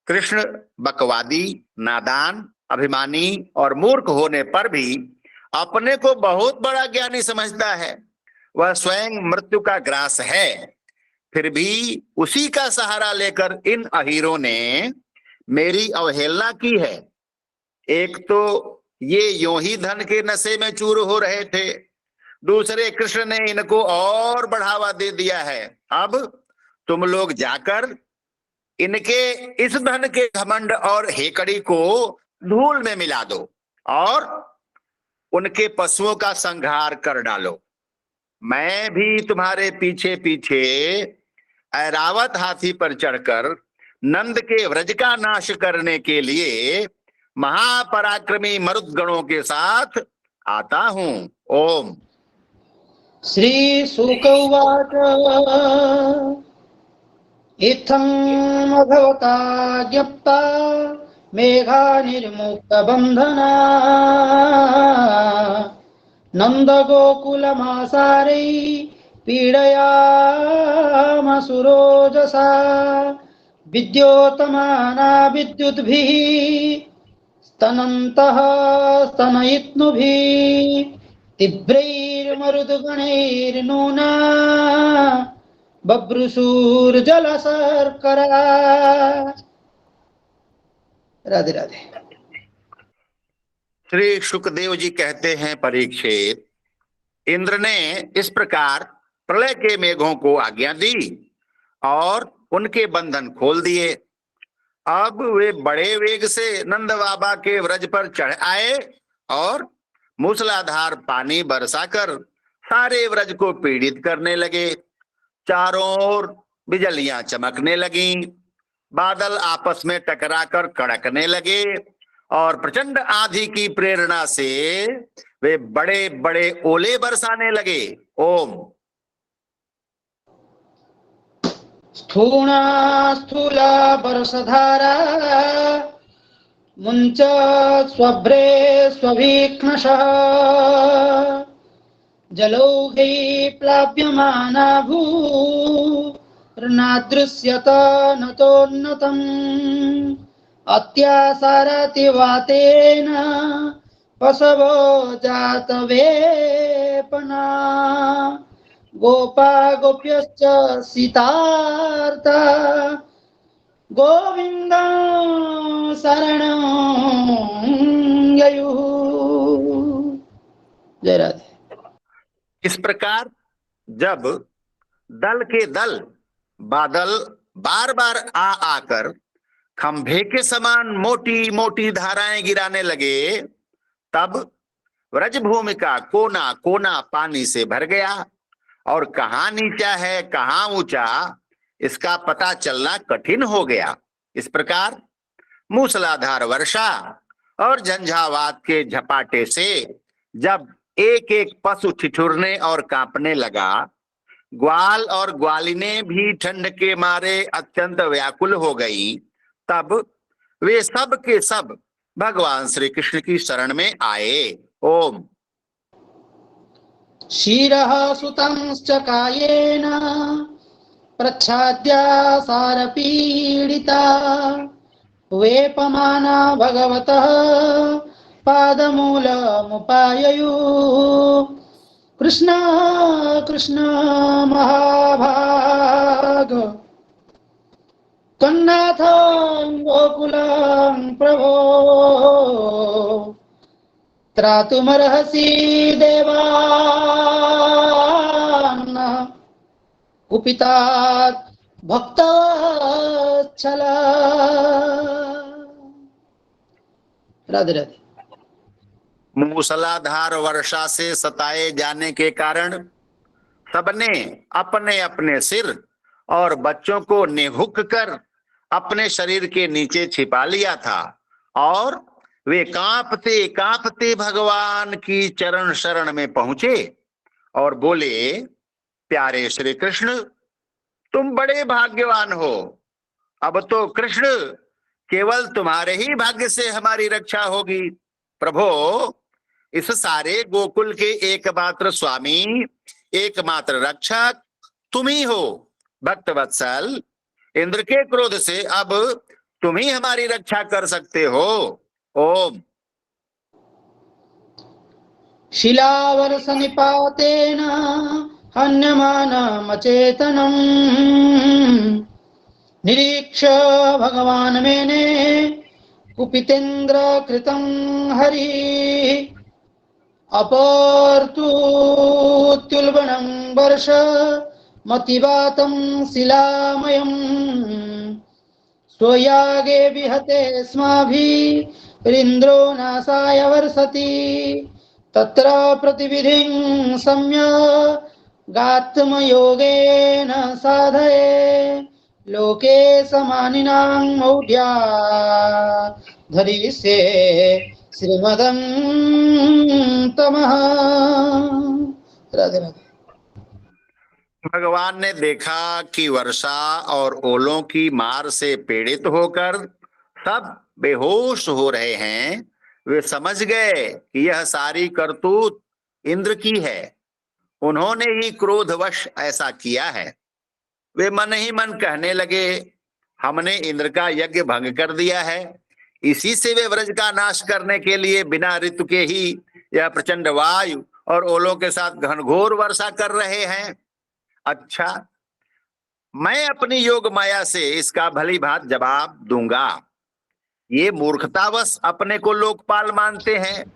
कृष्ण बकवादी, नादान, अभिमानी और मूर्ख होने पर भी अपने को बहुत बड़ा ज्ञानी समझता है। वह स्वयं मृत्यु का ग्रास है, फिर भी उसी का सहारा लेकर इन अहीरों ने मेरी अवहेलना की है। एक तो ये यूं ही धन के नशे में चूर हो रहे थे, दूसरे कृष्ण ने इनको और बढ़ावा दे दिया है। अब तुम लोग जाकर इनके इस धन के घमंड और हेकड़ी को धूल में मिला दो और उनके पशुओं का संहार कर डालो। मैं भी तुम्हारे पीछे पीछे ऐरावत हाथी पर चढ़कर नंद के व्रज का नाश करने के लिए महापराक्रमी मरुदगणों के साथ आता हूं। ओम। श्री शुक उवाच इत्थं भगवता ज्ञप्ता मेघा निर्मुक्त बंधना नंद गोकुलमासारै पीडयामसुरोजसा विद्योतमाना विद्युद्भिः स्तनन्तः स्तनयित्नुभिः तीव्रैर्मरुद्गणैर्नूना बभ्रुशूर्जलशर्करा। राधे राधे। श्री शुकदेव जी कहते हैं, परीक्षित, इंद्र ने इस प्रकार प्रलय के मेघों को आज्ञा दी और उनके बंधन खोल दिए। अब वे बड़े वेग से नंद बाबा के व्रज पर चढ़ आए और मूसलाधार पानी बरसाकर सारे व्रज को पीड़ित करने लगे। चारों ओर बिजलियां चमकने लगीं, बादल आपस में टकराकर कड़कने लगे और प्रचंड आंधी की प्रेरणा से वे बड़े बड़े ओले बरसाने लगे। ओम। स्थूणा स्थूला बरसधारा मुंच स्वभ्रे स्वभीक्ष्णशः जलौघै प्लाव्यमाना भूर्नादृश्यत नतोन्नतम् अत्यासारतिवातेन पशवो जातवेपना गोपा गोप्यश्च सीतार्ता गोविन्दं शरणं ययुः। जय राधे। इस प्रकार जब दल के दल बादल बार बार आ आकर खंभे के समान मोटी मोटी धाराएं गिराने लगे, तब व्रजभूमि का कोना कोना पानी से भर गया और कहाँ नीचा है कहाँ ऊंचा इसका पता चलना कठिन हो गया। इस प्रकार मूसलाधार वर्षा और झंझावात के झपाटे से जब एक एक पशु ठिठुरने और कांपने लगा, ग्वाल और ग्वालिने भी ठंड के मारे अत्यंत व्याकुल हो गई, तब वे सब के सब भगवान श्री कृष्ण की शरण में आए। ओम। शिरः सुतंश्च कायेन प्रच्छाद्या सारपीडिता वेपमाना भगवतः पादमूलमुपाययु कृष्ण कृष्ण महाभाग कन्नाथं गोकुलं प्रभो त्रातुमर्हसि देवान् कुपितात् भक्तवत्सला। राधे राधे। मूसलाधार वर्षा से सताए जाने के कारण सबने अपने अपने सिर और बच्चों को निहुक कर अपने शरीर के नीचे छिपा लिया था और वे कांपते कांपते भगवान की चरण शरण में पहुंचे और बोले, प्यारे श्री कृष्ण, तुम बड़े भाग्यवान हो। अब तो कृष्ण केवल तुम्हारे ही भाग्य से हमारी रक्षा होगी। प्रभो, इस सारे गोकुल के एकमात्र स्वामी, एकमात्र रक्षक तुम ही हो। भक्त वत्सल, इंद्र के क्रोध से अब तुम ही हमारी रक्षा कर सकते हो। ओम। शिलावर्ष निपातेन हन्यमानमचेतनम् निरीक्ष भगवान् मेने कुपितेन्द्र कृतं हरि अपवर्तुत्युल्बणं वर्ष मतिवातं शिलामयम् स्वयागे विहते स्माभिरिन्द्रो नासाय वर्षति तत्र प्रतिविधिं सम्यगात्मयोगेन साधये लोके समानिनां मौढ्या धरिष्ये श्रीमदं तमः। राधे राधे। भगवान ने देखा कि वर्षा और ओलों की मार से पीड़ित होकर सब बेहोश हो रहे हैं। वे समझ गए कि यह सारी करतूत इंद्र की है, उन्होंने ही क्रोधवश ऐसा किया है। वे मन ही मन कहने लगे, हमने इंद्र का यज्ञ भंग कर दिया है, इसी से वे व्रज का नाश करने के लिए बिना ऋतु के ही यह प्रचंड वायु और ओलों के साथ घनघोर वर्षा कर रहे हैं। अच्छा, मैं अपनी योग माया से इसका भली भांति जवाब दूंगा। ये मूर्खतावश अपने को लोकपाल मानते हैं,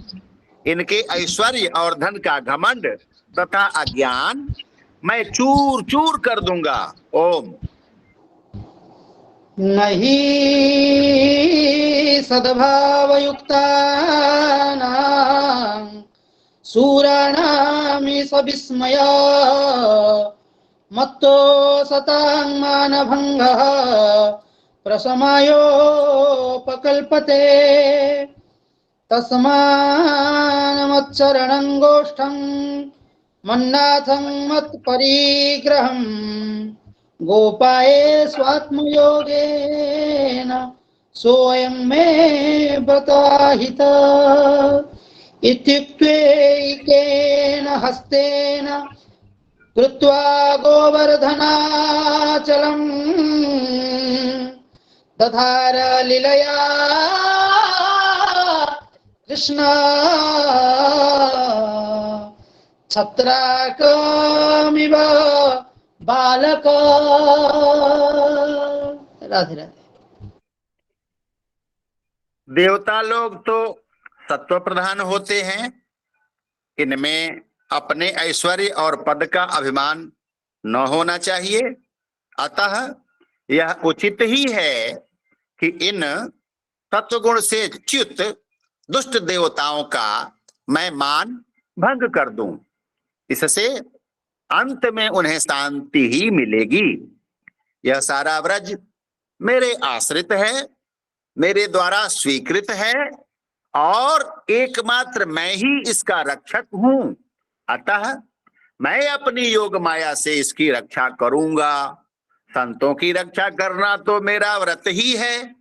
इनके ऐश्वर्य और धन का घमंड तथा अज्ञान मैं चूर चूर कर दूंगा। ओम। नहि सद्भावयुक्तानां शूराणामि सविस्मय मत्तो सतां मानभङ्गः प्रशमायोपकल्पते तस्मान्मच्चरणं गोष्ठं मन्नाथं मत्परिग्रहम् गोपाये स्वात्मयोगेन सोऽयं मे व्रताहित इत्युक्त्वैकेन हस्तेन कृत्वा गोवर्धनाचलम् दधार लीलया कृष्ण छत्राकमिव बालक। राधे राधे। देवता लोग तो सत्व प्रधान होते हैं, इनमें अपने ऐश्वर्य और पद का अभिमान न होना चाहिए। अतः यह उचित ही है कि इन तत्वगुण से च्युत दुष्ट देवताओं का मैं मान भंग कर दूं, इससे अंत में उन्हें शांति ही मिलेगी। यह सारा व्रज मेरे आश्रित है, मेरे द्वारा स्वीकृत है और एकमात्र मैं ही इसका रक्षक हूं। अतः मैं अपनी योग माया से इसकी रक्षा करूंगा। संतों की रक्षा करना तो मेरा व्रत ही है,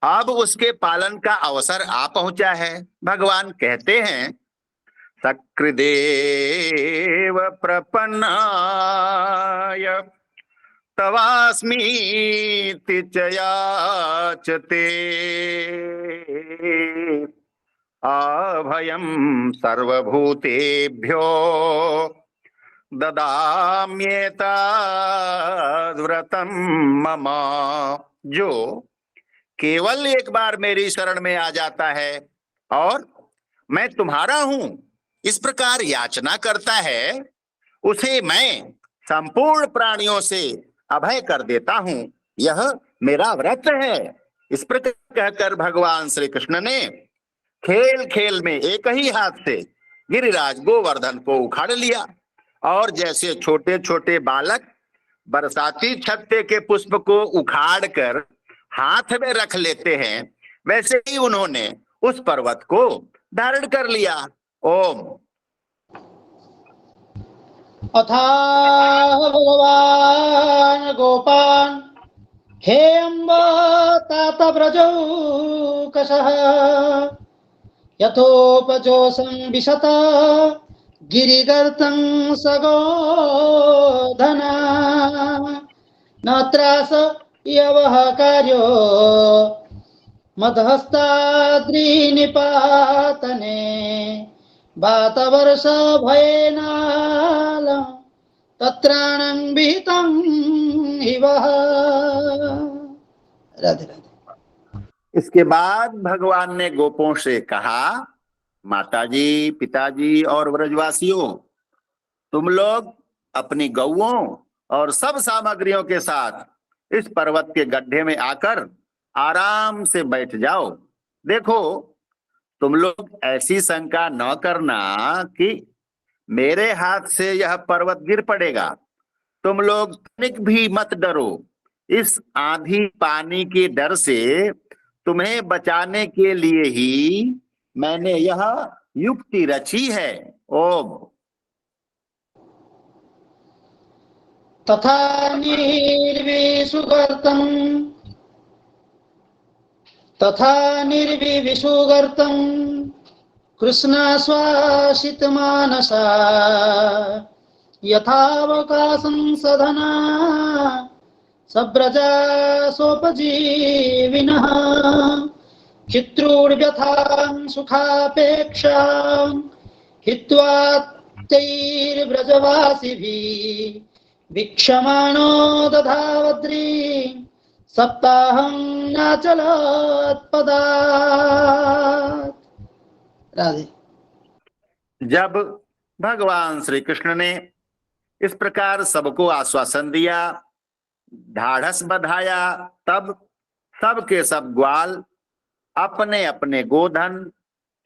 अब उसके पालन का अवसर आ पहुंचा है। भगवान कहते हैं, सकृदेव प्रपन्नाय तवास्मीति च याचते अभयं सर्वभूतेभ्यो ददाम्येतद्व्रतं मम। जो केवल एक बार मेरी शरण में आ जाता है और मैं तुम्हारा हूं इस प्रकार याचना करता है, उसे मैं संपूर्ण प्राणियों से अभय कर देता हूं। यह मेरा व्रत है। इस प्रकार कहकर भगवान श्री कृष्ण ने खेल खेल में एक ही हाथ से गिरिराज गोवर्धन को उखाड़ लिया और जैसे छोटे छोटे बालक बरसाती छत्ते के पुष्प को उखाड़ कर हाथ में रख लेते हैं, वैसे ही उन्होंने उस पर्वत को धारण कर लिया। ओम। अथाह भगवान् गोपान् हे अम्ब तात व्रजौकसः यथोपजोषं विशत गिरिगर्तं सगोधना न त्रास यवः कार्यो मदहस्ताद्रि निपातने वातवर्ष भयेनाल तत्राणं विहितं इवः। राधे राधे। इसके बाद भगवान ने गोपों से कहा, माताजी, पिताजी और व्रजवासियों, तुम लोग अपनी गौओं और सब सामग्रियों के साथ इस पर्वत के गड्ढे में आकर आराम से बैठ जाओ। देखो, तुम लोग ऐसी शंका न करना कि मेरे हाथ से यह पर्वत गिर पड़ेगा। तुम लोग तनिक भी मत डरो। इस आंधी पानी के डर से तुम्हें बचाने के लिए ही मैंने यह युक्ति रची है। ओम। तथा निर्विषुगर्तं कृष्णाश्वासितमानसा यथावकाशं सधना सव्रजा सोपजीविनः चित्रूढव्यथां सुखापेक्षां हित्वा तैर्व्रजवासिभिः वीक्षमाणो दधावद्री सप्ताहं नाचलत् पदात्। राधे। जब भगवान श्री कृष्ण ने इस प्रकार सबको आश्वासन दिया, ढाढ़स बधाया, तब सब के सब ग्वाल अपने अपने गोधन,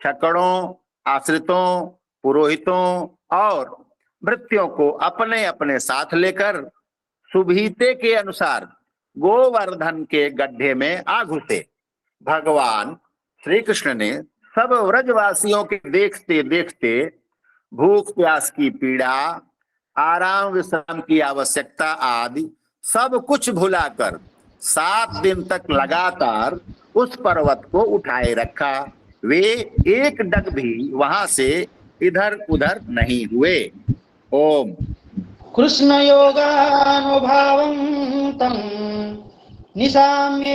छकड़ों, आश्रितों, पुरोहितों और भृत्यों को अपने अपने साथ लेकर सुभीते के अनुसार गोवर्धन के गड्ढे में आ घुसे। भगवान श्री कृष्ण ने सब व्रजवासियों के देखते देखते भूख प्यास की पीड़ा, आराम विश्राम की आवश्यकता आदि सब कुछ भुलाकर 7 दिन तक लगातार उस पर्वत को उठाए रखा। वे एक डग भी वहां से इधर उधर नहीं हुए। ओम। कृष्ण योगानुभावं तं निशाम्येन्द्रोऽति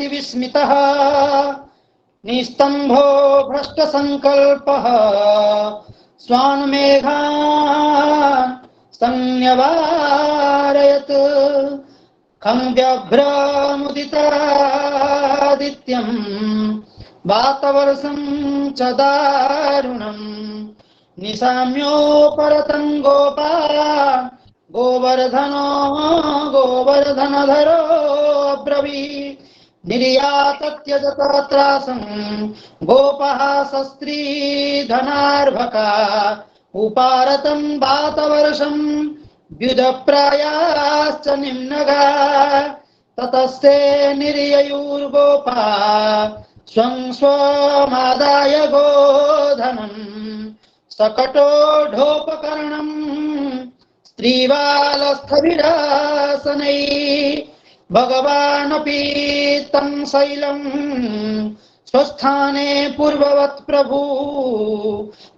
विस्मितः निस्तम्भो भ्रष्टसङ्कल्पः स्वान्मेघान् संन्यवारयत् खं व्यभ्रमुदितादित्यं वातवर्षं च दारुणम् निशाम्योपरतं गोपा गोवर्धनधरो ब्रवीत् निर्यातत्यजतत्रासं गोपः सस्त्रीधनार्भका उपारतं वातवर्षं व्युदप्रायाश्च निम्नगा ततस्ते निर्ययुर्गोपा स्वं स्वमादाय गोधनम् सकटोढोपकरणं स्त्रीबालस्थविरासनैः भगवानपि तं शैलं स्वस्थाने पूर्ववत् प्रभु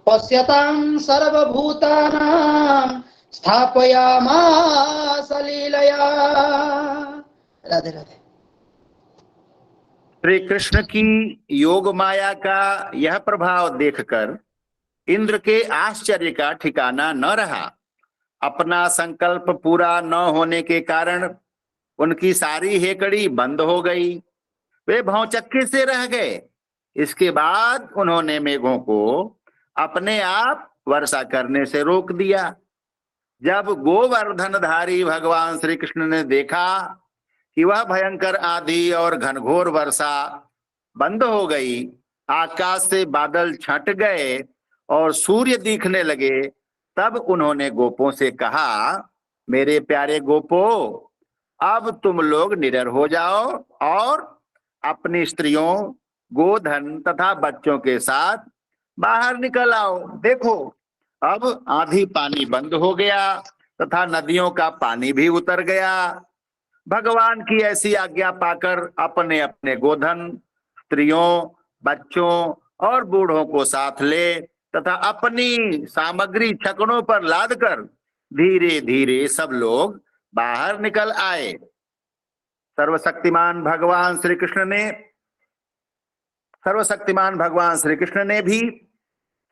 पश्यतां सर्वभूतानां स्थापयामास लीलया। राधे राधे। श्री कृष्ण की योग माया का यह प्रभाव देखकर इंद्र के आश्चर्य का ठिकाना न रहा। अपना संकल्प पूरा न होने के कारण उनकी सारी हेकड़ी बंद हो गई। वे भौचक्के से रह गए। इसके बाद उन्होंने मेघों को अपने आप वर्षा करने से रोक दिया। जब गोवर्धनधारी भगवान श्री कृष्ण ने देखा कि वह भयंकर आंधी और घनघोर वर्षा बंद हो गई, आकाश से बादल छंट गए और सूर्य दिखने लगे, तब उन्होंने गोपों से कहा, मेरे प्यारे गोपों, अब तुम लोग निडर हो जाओ और अपनी स्त्रियों, गोधन तथा बच्चों के साथ बाहर निकल आओ। देखो, अब आंधी पानी बंद हो गया तथा नदियों का पानी भी उतर गया। भगवान की ऐसी आज्ञा पाकर अपने अपने गोधन, स्त्रियों, बच्चों और बूढ़ों को साथ ले तथा अपनी सामग्री छकड़ों पर लादकर धीरे धीरे सब लोग बाहर निकल आए। सर्वशक्तिमान भगवान श्री कृष्ण ने भी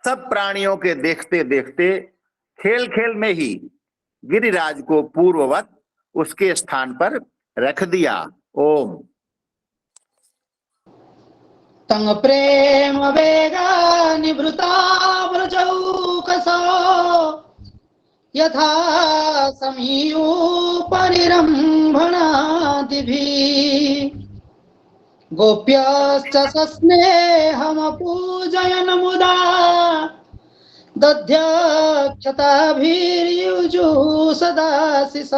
सब प्राणियों के देखते देखते खेल खेल में ही गिरिराज को पूर्ववत उसके स्थान पर रख दिया। ओम। तंग प्रेम वेगा निवृता व्रजौकसो यथा समीयोपरिरम्भणादिभिः गोप्यश्च सस्नेहमपूजयन् मुदा दध्यक्षताभिर्युजु सदाशिष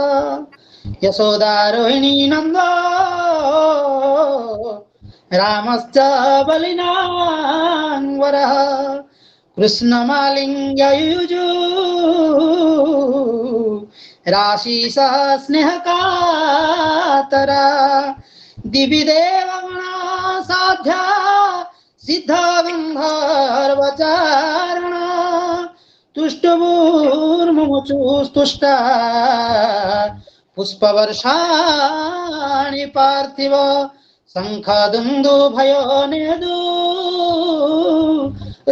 यशोदारोहिणी नन्दो रामश्च बलिनान्वरः कृष्णमालिङ्गयुजु राशिषः स्नेहकातरा दिवि देवगणा साध्या सिद्धगन्धर्वचारणा तुष्टुर्मुमुचुस्तुष्टा पुष्पवर्षाणि पार्थिव शङ्खदुन्दुभयो नेदु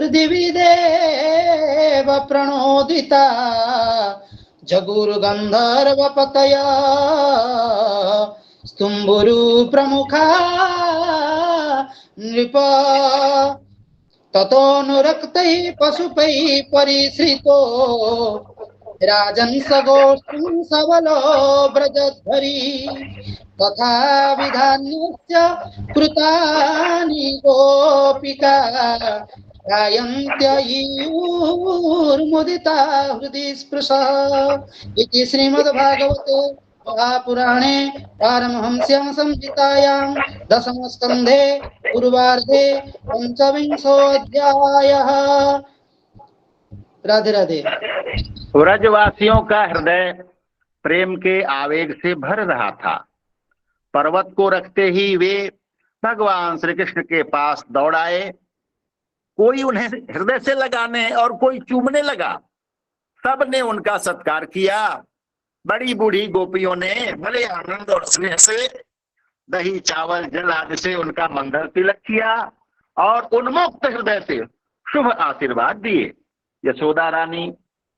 दिवि देव प्रणोदिता जगुर्गन्धर्वपतया स्तुम्बुरु प्रमुखा नृप ततोऽनुरक्तैः पशुपैः परिश्रितो राजन् सगोष्ठीं सबलो व्रजध्वरी तथा विधान्यस्य कृतानि गोपिका गायन्त्ययीयुर्मुदिता हृदि स्पृशः इति श्रीमद्भागवते महापुराणे पारमहंस्यां संहितायां दशमस्कन्धे पूर्वार्धे पंचविंशोऽध्यायः। राधे राधे। व्रजवासियों का हृदय प्रेम के आवेग से भर रहा था। पर्वत को रखते ही वे भगवान श्री कृष्ण के पास दौड़ आए। कोई उन्हें हृदय से लगाने और कोई चूमने लगा। सबने उनका सत्कार किया। बड़ी बूढ़ी गोपियों ने बड़े आनंद और स्नेह से दही चावल जल आदि से उनका मंगल तिलक किया और उन्मुक्त हृदय से शुभ आशीर्वाद दिए। यशोदा रानी,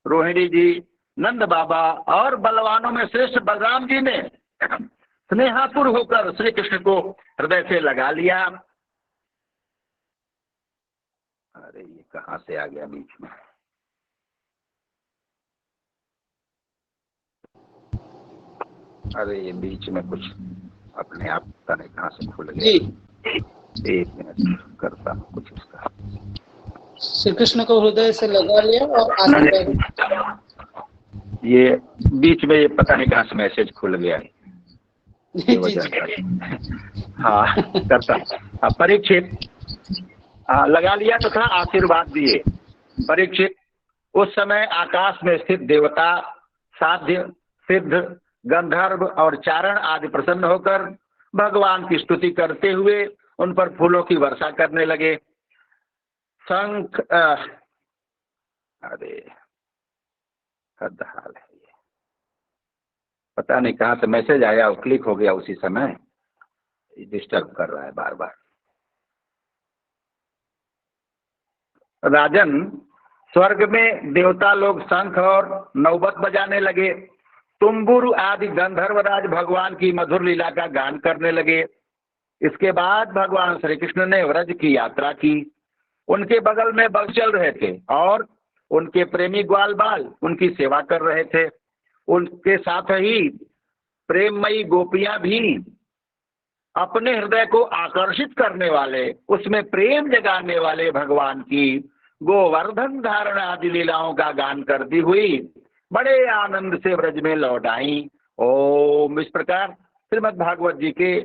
रोहिणी जी, नंद बाबा और बलवानों में श्रेष्ठ बलराम जी ने स्नेहातुर होकर श्री कृष्ण को हृदय से लगा लिया। अरे ये कहां से आ गया बीच में? अरे ये बीच में कुछ अपने आप पता नहीं कहां से खुल गया। एक मिनट करता हूँ कुछ इसका। श्री कृष्ण को हृदय से लगा लिया और आशीर्वाद। ये बीच में ये पता नहीं कहां से मैसेज खुल गया है। हाँ करता। परीक्षित लगा लिया तथा आशीर्वाद दिए। परीक्षित, उस समय आकाश में स्थित देवता, साध्य, सिद्ध, गंधर्व और चारण आदि प्रसन्न होकर भगवान की स्तुति करते हुए उन पर फूलों की वर्षा करने लगे। शंख अरे हद हाल है ये, पता नहीं कहां से मैसेज आया और क्लिक हो गया उसी समय। डिस्टर्ब कर रहा है बार बार। राजन, स्वर्ग में देवता लोग शंख और नौबत बजाने लगे। तुम्बुरु आदि गंधर्वराज भगवान की मधुर लीला का गान करने लगे। इसके बाद भगवान श्री कृष्ण ने व्रज की यात्रा की। उनके बगल में बग चल रहे थे और उनके प्रेमी ग्वाल बाल उनकी सेवा कर रहे थे। उनके साथ ही प्रेममयी गोपियां भी अपने हृदय को आकर्षित करने वाले, उसमें प्रेम जगाने वाले भगवान की गोवर्धन धारण आदि लीलाओं का गान करती हुई बड़े आनंद से व्रज में लौट आई। ओम। इस प्रकार श्रीमद् भागवत जी के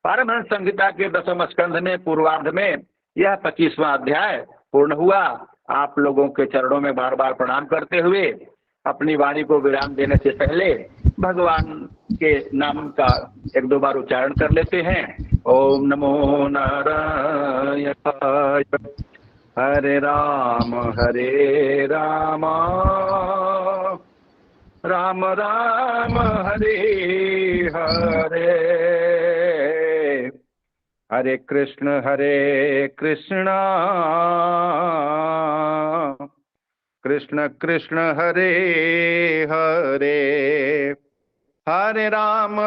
पारमहंस संहिता के दशम स्कंध में पूर्वार्ध में यह 25वां अध्याय पूर्ण हुआ। आप लोगों के चरणों में बार बार प्रणाम करते हुए अपनी वाणी को विराम देने से पहले भगवान के नाम का एक दो बार उच्चारण कर लेते हैं। ओम नमो नारायणाय, हरे राम राम राम हरे हरे, हरे कृष्ण कृष्ण कृष्ण हरे हरे, हरे राम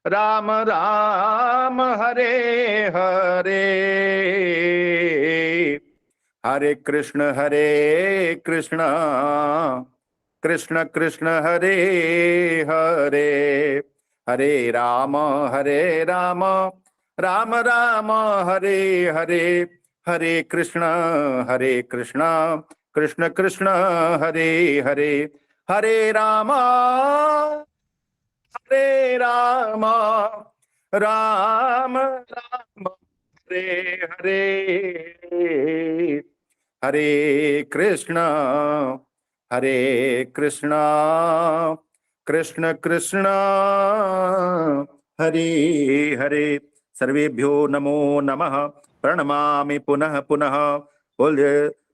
राम राम हरे हरे, हरे कृष्ण कृष्ण कृष्ण हरे हरे, हरे राम राम राम हरे हरे, हरे कृष्ण कृष्ण कृष्ण हरे हरे, हरे राम राम राम हरे हरे, हरे कृष्ण कृष्ण कृष्ण हरे हरे। सर्वेभ्यो नमो नमः, प्रणमामि पुनः पुनः। बोल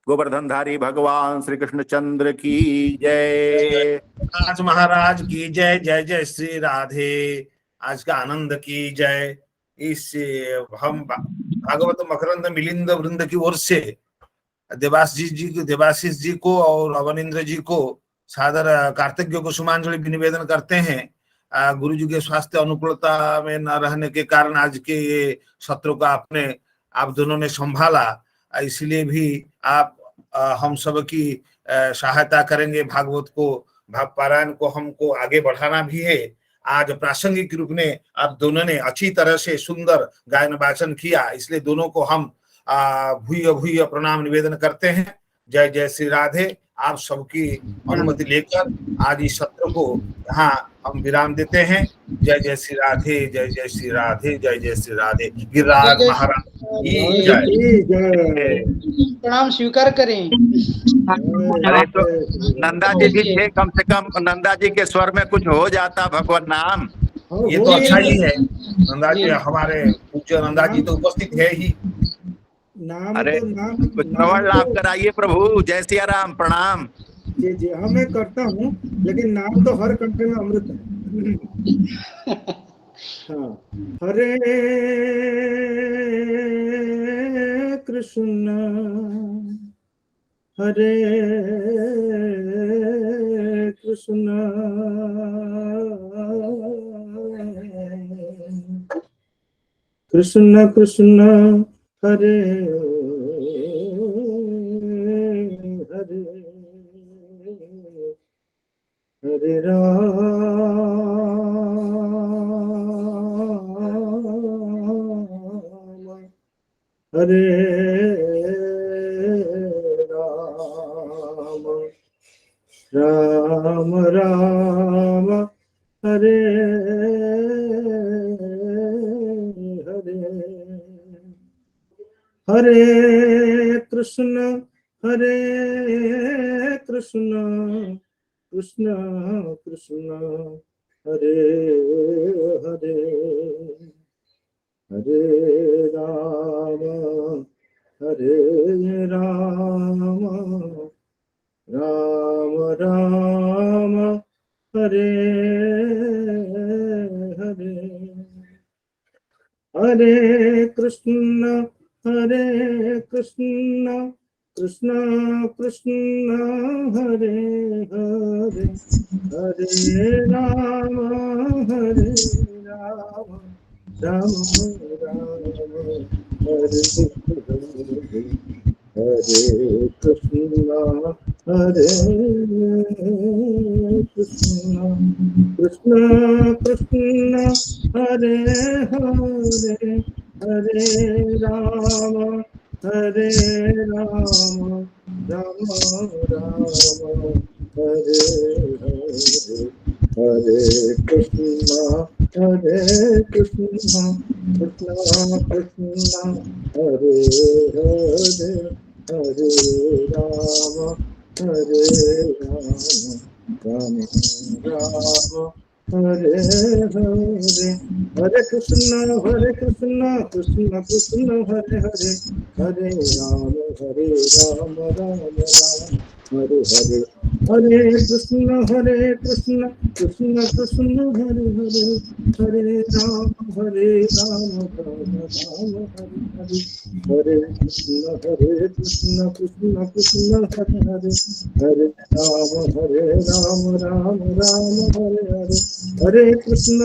गोवर्धनधारी भगवान श्री कृष्ण चंद्र की जय। आज महाराज की जय, जय जय श्री राधे। आज का आनंद की जय। इस हम भागवत मकरंद मिलिंद वृंद की ओर से देवाशीष जी को और अवनिंद्र जी को सादर कार्तज्ञ को सुमांजलि निवेदन करते हैं। गुरु जी के स्वास्थ्य अनुकूलता में न रहने के कारण आज के ये सत्र को आप दोनों ने संभाला, इसलिए भी आप हम सब की सहायता करेंगे। भागवत को पारायण को हमको आगे बढ़ाना भी है। आज प्रासंगिक रूप में आप दोनों ने अच्छी तरह से सुंदर गायन वाचन किया, इसलिए दोनों को हम भूय भूय प्रणाम निवेदन करते हैं। जय जय श्री राधे। आप सबकी अनुमति लेकर आज इस सत्र को यहाँ हम विराम देते हैं। जय जय श्री राधे, जय जय श्री राधे, जय जय श्री राधे। गिरिराज महाराज की जय। प्रणाम स्वीकार करें। अरे तो नंदा जी भी थे, कम से कम नंदा जी के स्वर में कुछ हो जाता भगवान नाम। ये तो अच्छा ही है। नंदा जी, हमारे पूज्य नंदा जी तो उपस्थित है ही। अरे कुछ श्रवण लाभ कराइए प्रभु। जय सिया राम, प्रणाम। जी जी, हाँ मैं करता हूँ, लेकिन नाम तो हर कंठे में अमृत है। हाँ, हरे कृष्ण कृष्ण कृष्ण हरे हरे, हरे राम हरे राम राम हरे हरे, हरे कृष्ण कृष्ण कृष्ण हरे हरे, हरे राम राम राम हरे हरे, हरे कृष्ण कृष्ण कृष्ण हरे हरे, हरे राम राम राम हरे हरे, हरे कृष्ण कृष्ण कृष्ण हरे हरे, हरे राम राम राम हरे हरे, हरे कृष्ण कृष्ण कृष्ण हरे हरे, हरे राम राम राम हरे हरे, हरे कृष्ण कृष्ण कृष्ण हरे हरे, हरे राम राम राम हरे हरे, हरे कृष्ण कृष्ण कृष्ण हरे हरे, हरे राम राम राम हरे हरे, हरे कृष्ण कृष्ण कृष्ण हरे हरे, हरे राम राम हरे हरे, हरे कृष्ण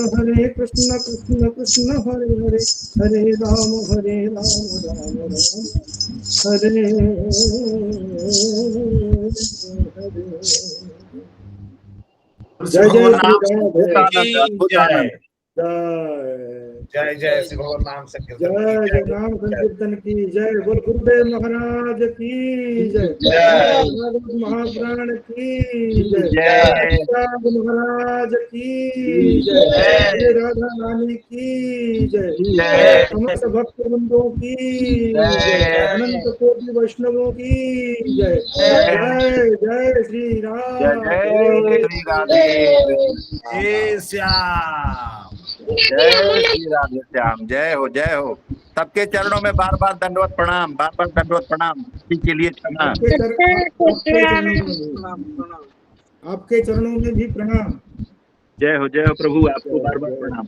कृष्ण कृष्ण हरे हरे, हरे राम राम राम हरे हरे। श्री जय जय भगवान श्री नाम राधे अद्भुतानंद की जय। अद्भुतानंद। जय जय जय श्री भगवान नाम संकीर्तन की जय जय। जय नाम संकीर्तन की जय, बोल गुरुदेव महाराज की जय, जय भागवत महापुराण की जय, जय प्रहलाद महाराज की जय, श्री राधा रानी की जय, जय समस्त भक्त वृंदों की जय, जय अनंत कोटि वैष्णवों की जय, जय जय श्री जय जय राधे। श्री राधे कृष्ण। राम जय राम। श्याम। जय श्री राधे श्याम। जय हो जय हो। सबके चरणों में बार बार दंडवत प्रणाम, बार बार दंडवत प्रणाम। किसी के लिए क्षमा। आपके चरणों में भी, आपके चरणों में भी प्रणाम। जय हो प्रभु, आपको जय बार बार जय। प्रणाम।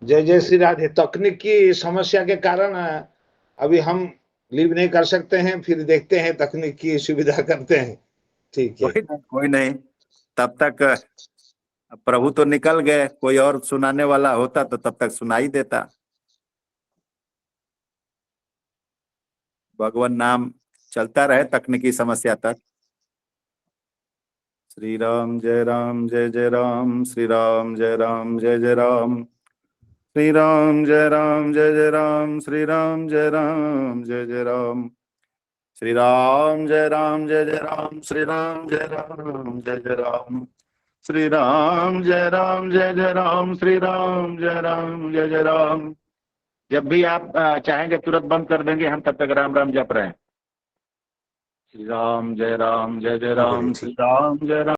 जय जय श्री राधे। तकनीक की समस्या के कारण अभी हम लीव नहीं कर सकते हैं, फिर देखते हैं तकनीक की सुविधा करते हैं। ठीक है। कोई नहीं। तब तक प्रभु तो निकल गए, कोई और सुनाने वाला होता तो तब तक सुनाई देता। भगवान नाम चलता रहे तकनीकी समस्या तक। श्री राम जय जय राम, श्री राम जय जय राम, श्री राम जय जय राम, श्री राम जय जय राम, श्री राम जय जय राम, श्री राम जय जय राम, श्री राम जय जय राम, श्री राम जय जय राम। जब भी आप चाहेंगे तुरंत बंद कर देंगे हम, तब तक राम राम जप रहे हैं। श्री राम जय जय राम, श्री राम जय राम।